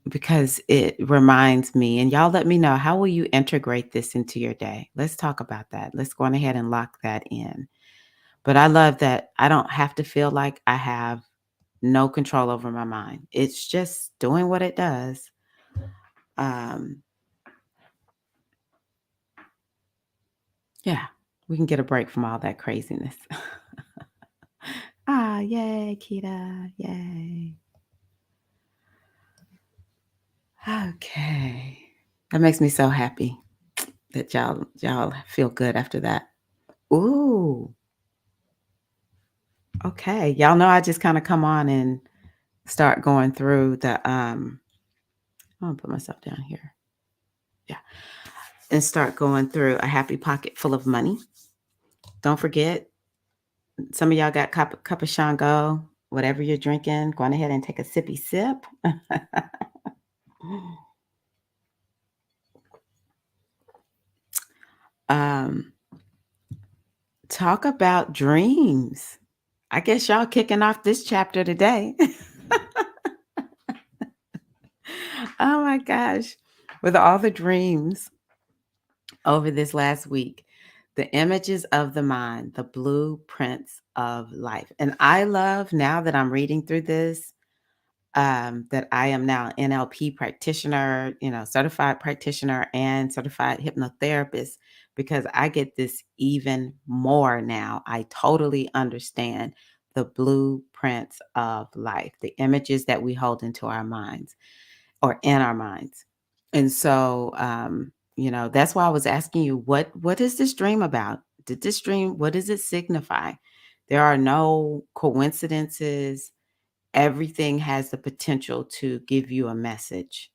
because it reminds me, and y'all let me know, how will you integrate this into your day? Let's talk about that. Let's go on ahead and lock that in. But I love that I don't have to feel like I have no control over my mind. It's just doing what it does. Um, yeah, we can get a break from all that craziness. Yay, Kita. Yay. Okay. That makes me so happy that y'all feel good after that. Ooh. Okay. Y'all know I just kind of come on and start going through the I'm gonna put myself down here. Yeah. And start going through a happy pocket full of money. Don't forget, some of y'all got cup of Shango, whatever you're drinking, go on ahead and take a sippy sip. um, talk about dreams. I guess y'all kicking off this chapter today. Oh my gosh. With all the dreams over this last week, the images of the mind, the blueprints of life. And I love now that I'm reading through this, that I am now an NLP practitioner, certified practitioner and certified hypnotherapist, because I get this even more now. I totally understand the blueprints of life, the images that we hold into our minds or in our minds. And so, that's why I was asking you, what is this dream about? Did this dream, what does it signify? There are no coincidences. Everything has the potential to give you a message.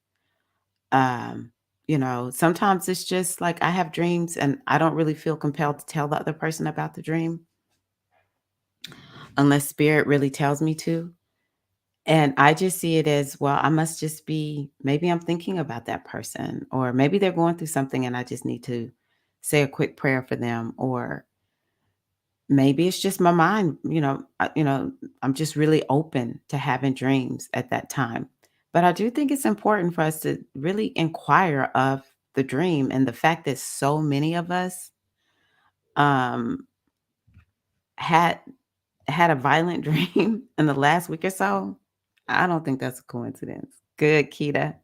Sometimes it's just like I have dreams and I don't really feel compelled to tell the other person about the dream unless spirit really tells me to. And I just see it as, well, I must just be, maybe I'm thinking about that person, or maybe they're going through something and I just need to say a quick prayer for them, or maybe it's just my mind, I'm just really open to having dreams at that time. But I do think it's important for us to really inquire of the dream, and the fact that so many of us um had had a violent dream in the last week or so. I don't think that's a coincidence. Good, Kita.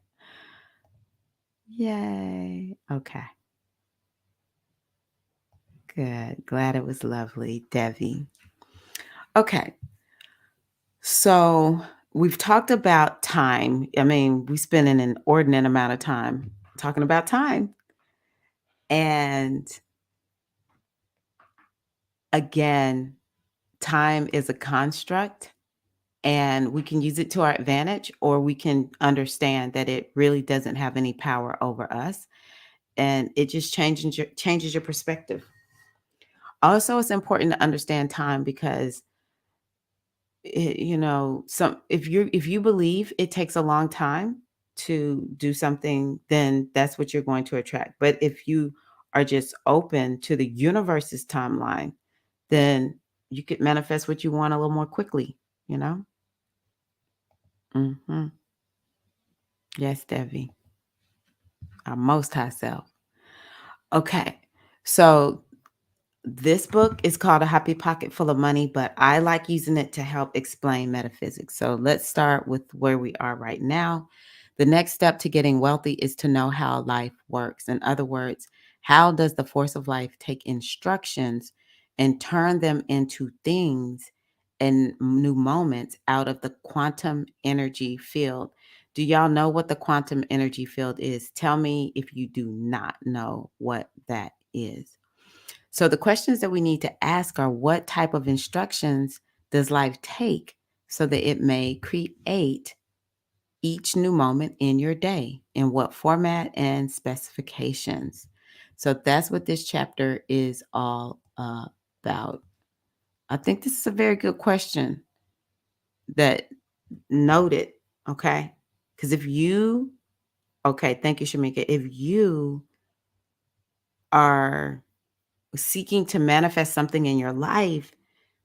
Yay. Okay. Good. Glad it was lovely, Devi. Okay. So we've talked about time. I mean, we spend an inordinate amount of time talking about time. And again, time is a construct, and we can use it to our advantage, or we can understand that it really doesn't have any power over us. And it just changes your perspective. Also, it's important to understand time because some if you believe it takes a long time to do something, then that's what you're going to attract. But if you are just open to the universe's timeline, then you could manifest what you want a little more quickly, you know? Hmm. Yes, Devi, our most high self. Okay. So this book is called A Happy Pocket Full of Money, but I like using it to help explain metaphysics. So let's start with where we are right now. The next step to getting wealthy is to know how life works. In other words, how does the force of life take instructions and turn them into things and new moments out of the quantum energy field? Do y'all know what the quantum energy field is? Tell me if you do not know what that is. So the questions that we need to ask are, what type of instructions does life take so that it may create each new moment in your day? In what format and specifications? So that's what this chapter is all about. I think this is a very good question that noted, okay? Because okay, thank you, Shamika. If you are seeking to manifest something in your life,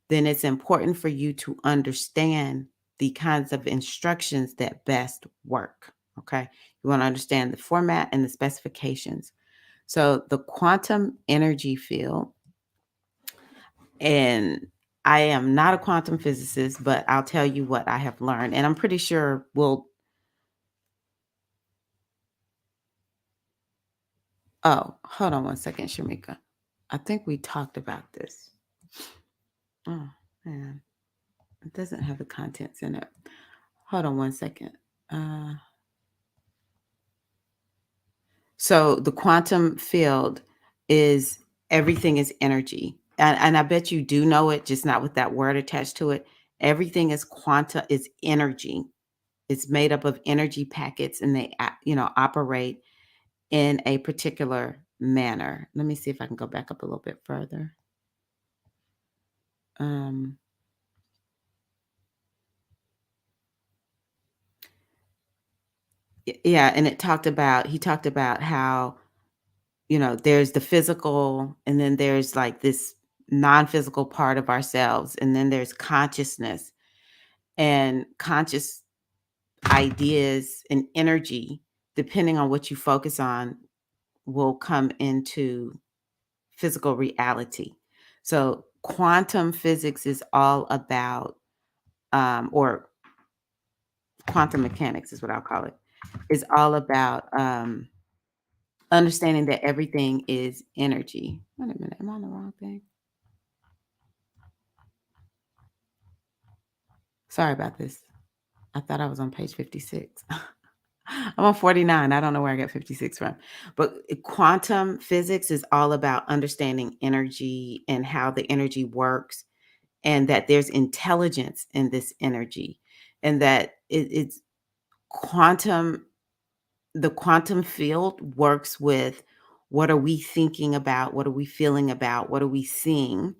then it's important for you to understand the kinds of instructions that best work. Okay. You want to understand the format and the specifications. So, the quantum energy field, and I am not a quantum physicist, but I'll tell you what I have learned. And I'm pretty sure oh, hold on one second, Shamika. I think we talked about this. Oh, man. It doesn't have the contents in it. Hold on one second. Uh, So the quantum field is, everything is energy. And I bet you do know it, just not with that word attached to it. Everything is quanta is energy. It's made up of energy packets, and they operate in a particular manner. Let me see if I can go back up a little bit further. Um yeah, and he talked about how, there's the physical, and then there's like this non-physical part of ourselves, and then there's consciousness, and conscious ideas and energy, depending on what you focus on, will come into physical reality. So quantum physics is all about, or quantum mechanics is what I'll call it, is all about understanding that everything is energy. Wait a minute, am I on the wrong thing? Sorry about this. I thought I was on page 56. I'm on 49. I don't know where I got 56 from. But quantum physics is all about understanding energy and how the energy works, and that there's intelligence in this energy, and that it's quantum. The quantum field works with, what are we thinking about? What are we feeling about? What are we seeing?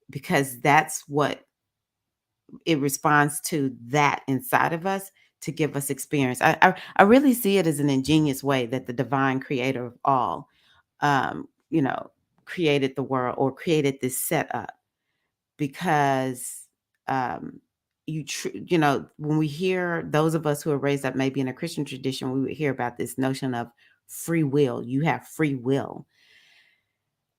Because that's what it responds to that inside of us to give us experience. I really see it as an ingenious way that the divine creator of all, you know, created the world or created this setup because you know, when we hear those of us who are raised up maybe in a Christian tradition, we would hear about this notion of free will. You have free will.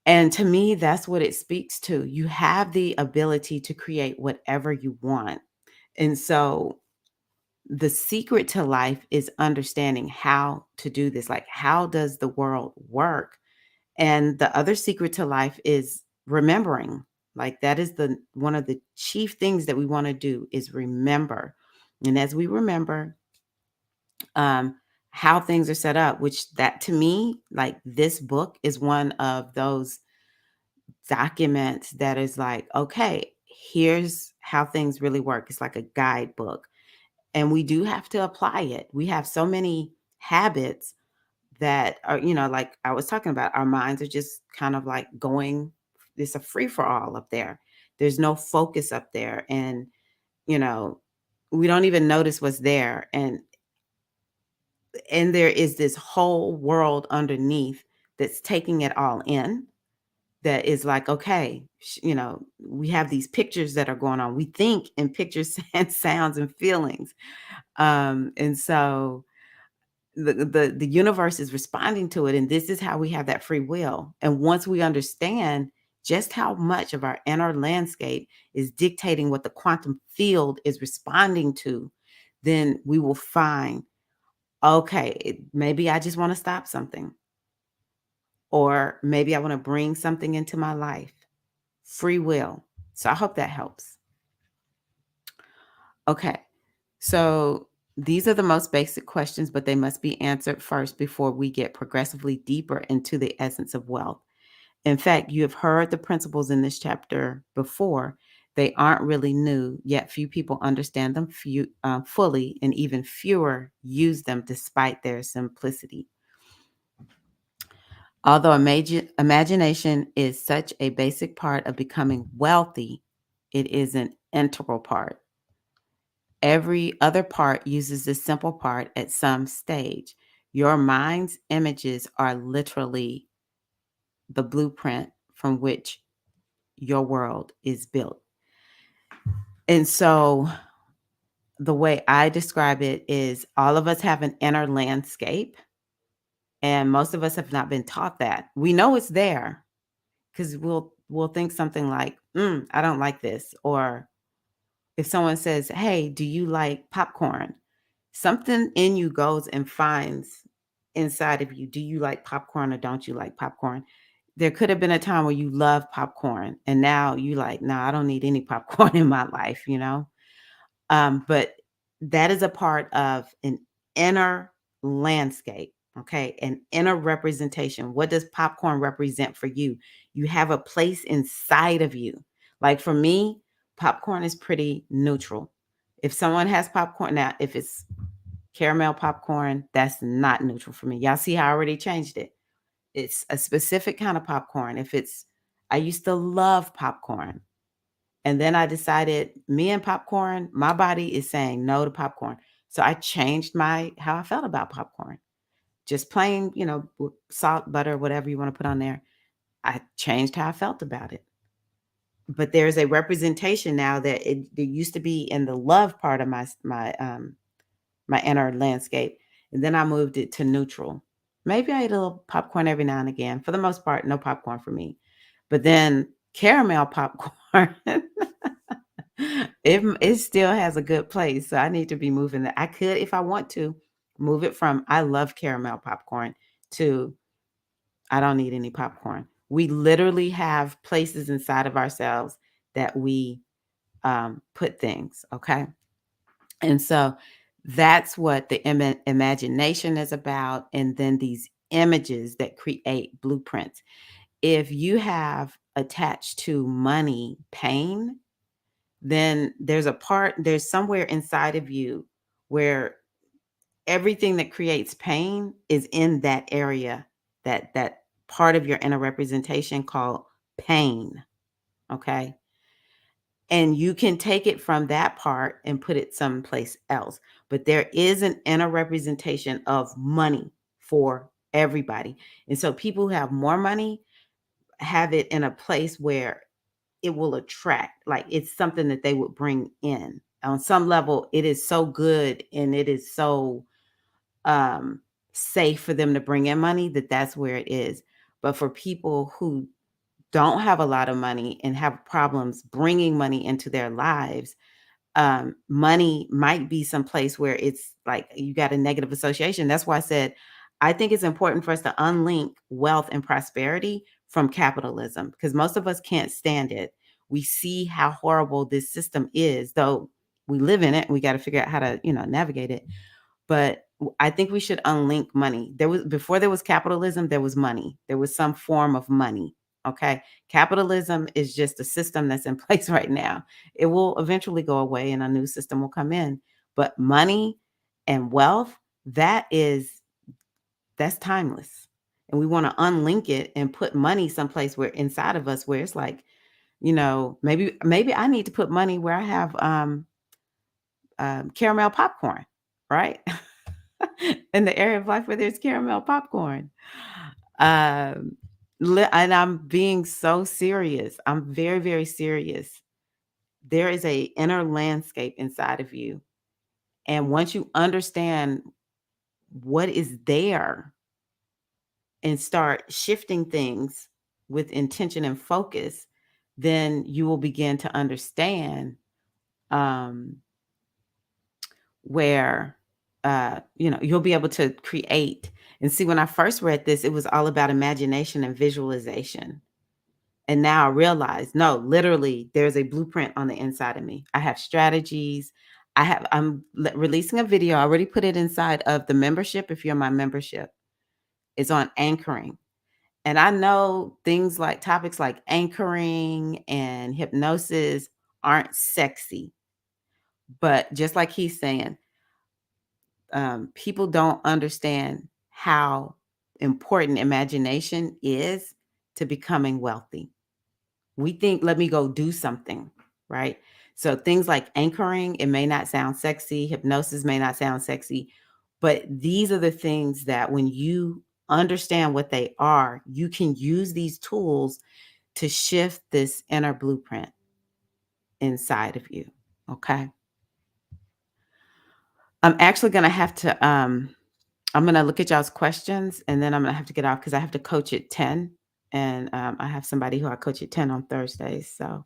And to me, that's what it speaks to. You have the ability to create whatever you want. And so the secret to life is understanding how to do this. Like, how does the world work? And the other secret to life is remembering. Like, that is the one of the chief things that we want to do is remember. And as we remember how things are set up, which that to me, like this book is one of those documents that is like, okay, here's how things really work. It's like a guidebook. And we do have to apply it. We have so many habits that are, you know, like I was talking about, our minds are just kind of like going, it's a free for all up there. There's no focus up there. And, you know, we don't even notice what's there. And there is this whole world underneath that's taking it all in. That is like, okay, you know, we have these pictures that are going on. We think in pictures and sounds and feelings. And so the universe is responding to it, and this is how we have that free will. And once we understand just how much of our inner landscape is dictating what the quantum field is responding to, then we will find, okay, maybe I just want to stop something, or maybe I want to bring something into my life. Free will. So I hope that helps. Okay. So these are the most basic questions, but they must be answered first before we get progressively deeper into the essence of wealth. In fact, you have heard the principles in this chapter before. They aren't really new, yet few people understand them fully, and even fewer use them despite their simplicity. Although imagination is such a basic part of becoming wealthy, it is an integral part. Every other part uses this simple part at some stage. Your mind's images are literally the blueprint from which your world is built. And so the way I describe it is all of us have an inner landscape, and most of us have not been taught that. We know it's there because we'll think something like, I don't like this. Or if someone says, hey, do you like popcorn? Something in you goes and finds inside of you, do you like popcorn or don't you like popcorn? There could have been a time where you love popcorn and now you like, no, I don't need any popcorn in my life, you know? But that is a part of an inner landscape, okay? An inner representation. What does popcorn represent for you? You have a place inside of you. Like for me, popcorn is pretty neutral. If someone has popcorn, now if it's caramel popcorn, that's not neutral for me. Y'all see how I already changed it. It's a specific kind of popcorn. I used to love popcorn. And then I decided me and popcorn, my body is saying no to popcorn. So I changed how I felt about popcorn. Just plain, you know, salt, butter, whatever you want to put on there. I changed how I felt about it. But there's a representation now that it used to be in the love part of my inner landscape. And then I moved it to neutral. Maybe I eat a little popcorn every now and again. For the most part, no popcorn for me. But then caramel popcorn, it still has a good place. So I need to be moving that. I could, if I want to, move it from I love caramel popcorn to I don't need any popcorn. We literally have places inside of ourselves that we put things. Okay. And so that's what the imagination is about. And then these images that create blueprints. If you have attached to money pain, then there's somewhere inside of you where everything that creates pain is in that area, that part of your inner representation called pain. Okay. And you can take it from that part and put it someplace else. But there is an inner representation of money for everybody. And so people who have more money have it in a place where it will attract, like it's something that they would bring in. On some level, it is so good and it is so um, safe for them to bring in money that that's where it is. But for people who don't have a lot of money and have problems bringing money into their lives, money might be someplace where it's like you got a negative association. That's why I said I think it's important for us to unlink wealth and prosperity from capitalism, because most of us can't stand it. We see how horrible this system is, though we live in it. We got to figure out how to, navigate it. But I think we should unlink money. Before there was capitalism, there was money. There was some form of money. Okay. Capitalism is just a system that's in place right now. It will eventually go away and a new system will come in. But money and wealth, that's timeless. And we want to unlink it and put money someplace where inside of us where it's like, maybe I need to put money where I have caramel popcorn, right? In the area of life where there's caramel popcorn. Um, and I'm being so serious. I'm very, very serious. There is a inner landscape inside of you. And once you understand what is there and start shifting things with intention and focus, then you will begin to understand um, where you'll be able to create. And see, when I first read this, it was all about imagination and visualization. And now I realize, no, literally, there's a blueprint on the inside of me. I have strategies. I'm releasing a video. I already put it inside of the membership. If you're my membership, it's on anchoring. And I know things like topics like anchoring and hypnosis aren't sexy. But just like he's saying, people don't understand how important imagination is to becoming wealthy. We think, let me go do something, right? So things like anchoring, it may not sound sexy. Hypnosis may not sound sexy, but these are the things that when you understand what they are, you can use these tools to shift this inner blueprint inside of you. Okay. I'm actually going to have to, I'm going to look at y'all's questions and then I'm going to have to get off because I have to coach at 10. And I have somebody who I coach at 10 on Thursdays. So,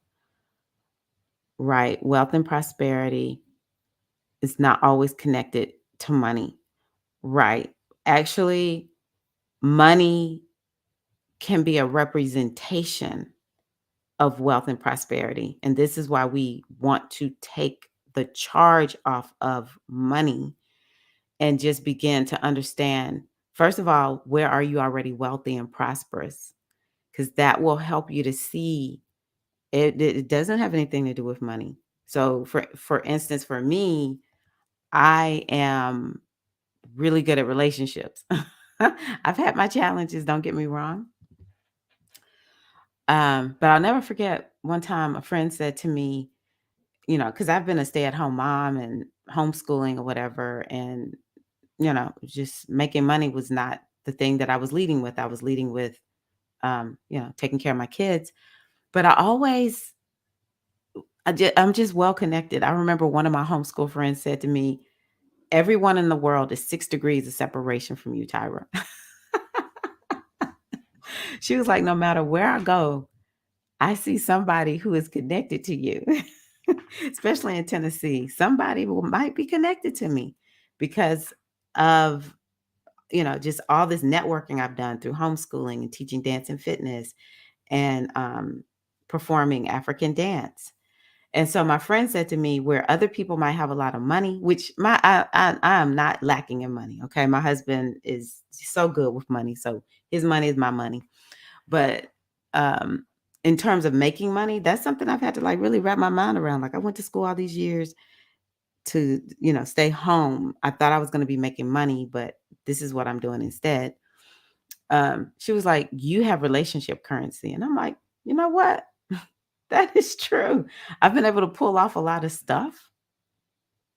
right. Wealth and prosperity is not always connected to money. Right. Actually, money can be a representation of wealth and prosperity. And this is why we want to take the charge off of money and just begin to understand, first of all, where are you already wealthy and prosperous? Because that will help you to see it doesn't have anything to do with money. So for instance, for me, I am really good at relationships. I've had my challenges, don't get me wrong. But I'll never forget one time a friend said to me, because I've been a stay-at-home mom and homeschooling or whatever, and just making money was not the thing that I was leading with. I was leading with, taking care of my kids. But I'm just well connected. I remember one of my homeschool friends said to me, everyone in the world is 6 degrees of separation from you, Tyra. She was like, no matter where I go, I see somebody who is connected to you, especially in Tennessee. Somebody might be connected to me because of, just all this networking I've done through homeschooling and teaching dance and fitness and performing African dance. And so my friend said to me, where other people might have a lot of money, which I am not lacking in money. Okay. My husband is so good with money. So his money is my money. But in terms of making money, that's something I've had to like really wrap my mind around. Like I went to school all these years to, stay home. I thought I was going to be making money, but this is what I'm doing instead. She was like, you have relationship currency. And I'm like, you know what? That is true. I've been able to pull off a lot of stuff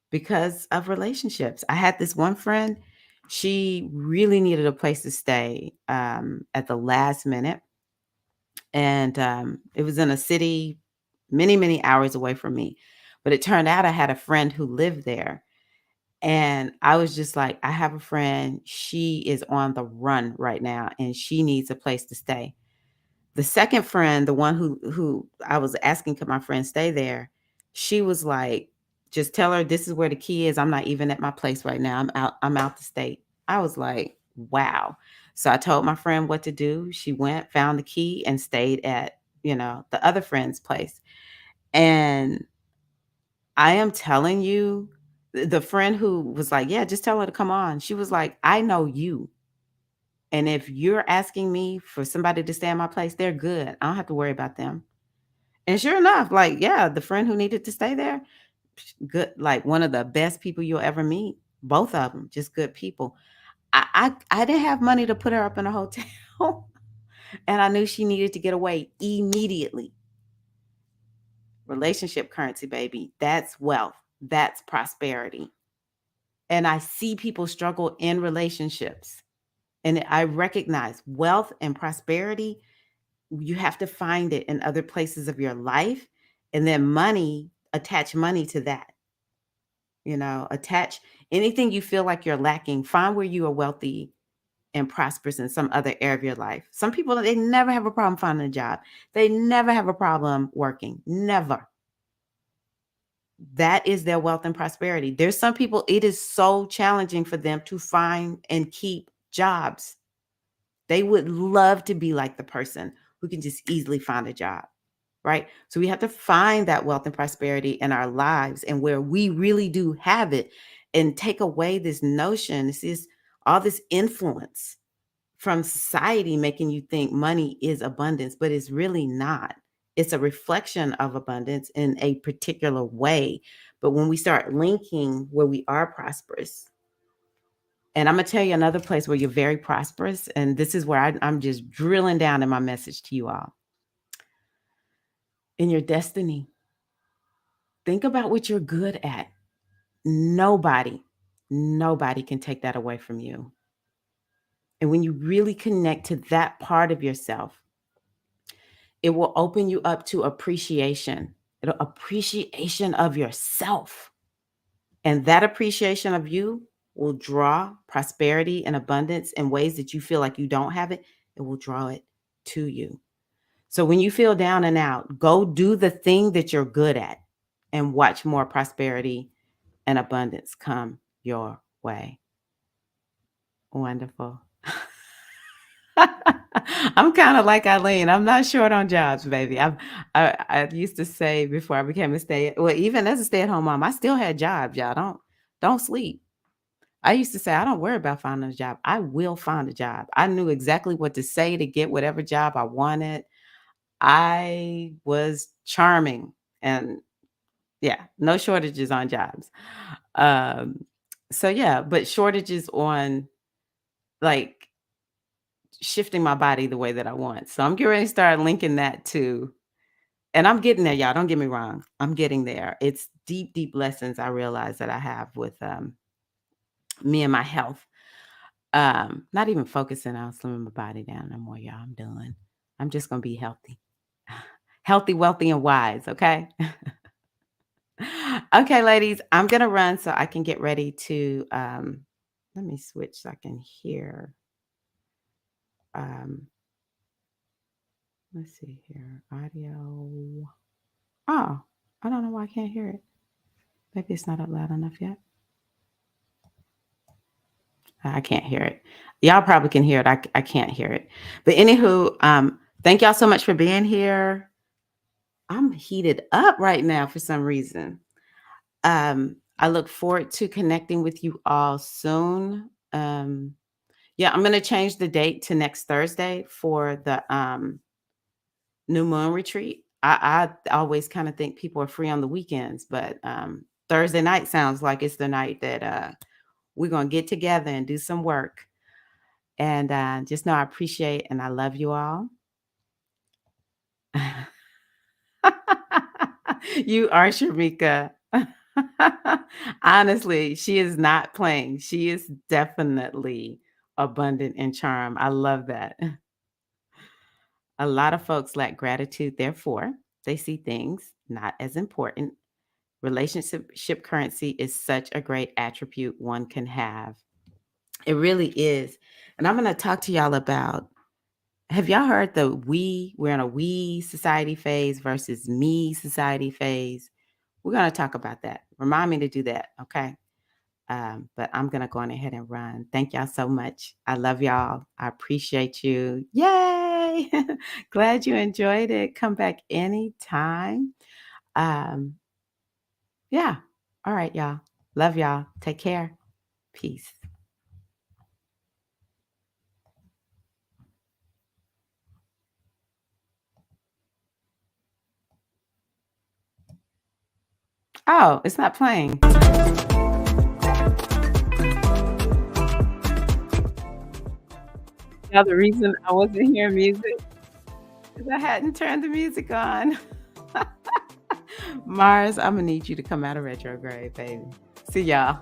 because of relationships. I had this one friend, she really needed a place to stay at the last minute. And it was in a city many, many hours away from me. But it turned out I had a friend who lived there. And I was just like, I have a friend. She is on the run right now and she needs a place to stay. The second friend, the one who I was asking could my friend stay there, she was like, just tell her this is where the key is. I'm not even at my place right now. I'm out the state. I was like, wow. So I told my friend what to do. She went, found the key, and stayed at, the other friend's place. And I am telling you, the friend who was like, yeah, just tell her to come on. She was like, I know you. And if you're asking me for somebody to stay in my place, they're good. I don't have to worry about them. And sure enough, like, yeah, the friend who needed to stay there, good, like one of the best people you'll ever meet. Both of them, just good people. I didn't have money to put her up in a hotel, and I knew she needed to get away immediately. Relationship currency, baby. That's wealth. That's prosperity. And I see people struggle in relationships. And I recognize wealth and prosperity, you have to find it in other places of your life. And then money, attach money to that. Attach anything you feel like you're lacking. Find where you are wealthy and prosperous in some other area of your life. Some people, they never have a problem finding a job. They never have a problem working. Never. That is their wealth and prosperity. There's some people, it is so challenging for them to find and keep jobs. They would love to be like the person who can just easily find a job, right? So we have to find that wealth and prosperity in our lives and where we really do have it, and take away this notion, all this influence from society making you think money is abundance, but it's really not. It's a reflection of abundance in a particular way. But when we start linking where we are prosperous, and I'm going to tell you another place where you're very prosperous, and this is where I'm just drilling down in my message to you all. In your destiny, think about what you're good at. Nobody can take that away from you. And when you really connect to that part of yourself, it will open you up to appreciation, appreciation of yourself. And that appreciation of you will draw prosperity and abundance in ways that you feel like you don't have it. It will draw it to you. So when you feel down and out, go do the thing that you're good at and watch more prosperity and abundance come your way. Wonderful. I'm kind of like Eileen. I'm not short on jobs, baby. I used to say before I became even as a stay-at-home mom, I still had jobs. Y'all don't sleep. I used to say, I don't worry about finding a job. I will find a job. I knew exactly what to say to get whatever job I wanted. I was charming, and yeah, no shortages on jobs. Um, so yeah, but shortages on like shifting my body the way that I want. So I'm getting ready to start linking that to, and I'm getting there, y'all. Don't get me wrong. I'm getting there. It's deep, deep lessons I realize that I have with me and my health. Not even focusing on slimming my body down no more, y'all. I'm done. I'm just gonna be healthy. Healthy, wealthy, and wise, okay? Okay, ladies, I'm gonna run so I can get ready to let me switch so I can hear. Um, let's see here. Audio. Oh, I don't know why I can't hear it. Maybe it's not up loud enough yet. I can't hear it. Y'all probably can hear it. I can't hear it. But anywho, thank y'all so much for being here. I'm heated up right now for some reason. I look forward to connecting with you all soon. Yeah, I'm going to change the date to next Thursday for the new moon retreat. I always kind of think people are free on the weekends, but Thursday night sounds like it's the night that we're going to get together and do some work. And just know I appreciate and I love you all. You are Shamika. Honestly, she is not playing. She is definitely abundant in charm. I love that. A lot of folks lack gratitude, therefore, they see things not as important. Relationship currency is such a great attribute one can have. It really is. And I'm going to talk to y'all about, have y'all heard we're in a we society phase versus me society phase? We're going to talk about that. Remind me to do that. Okay. But I'm going to go on ahead and run. Thank y'all so much. I love y'all. I appreciate you. Yay. Glad you enjoyed it. Come back anytime. Um, yeah. All right, y'all. Love y'all. Take care. Peace. Oh, it's not playing. Now the reason I wasn't hearing music is I hadn't turned the music on. Mars, I'm gonna need you to come out of retrograde, baby. See y'all.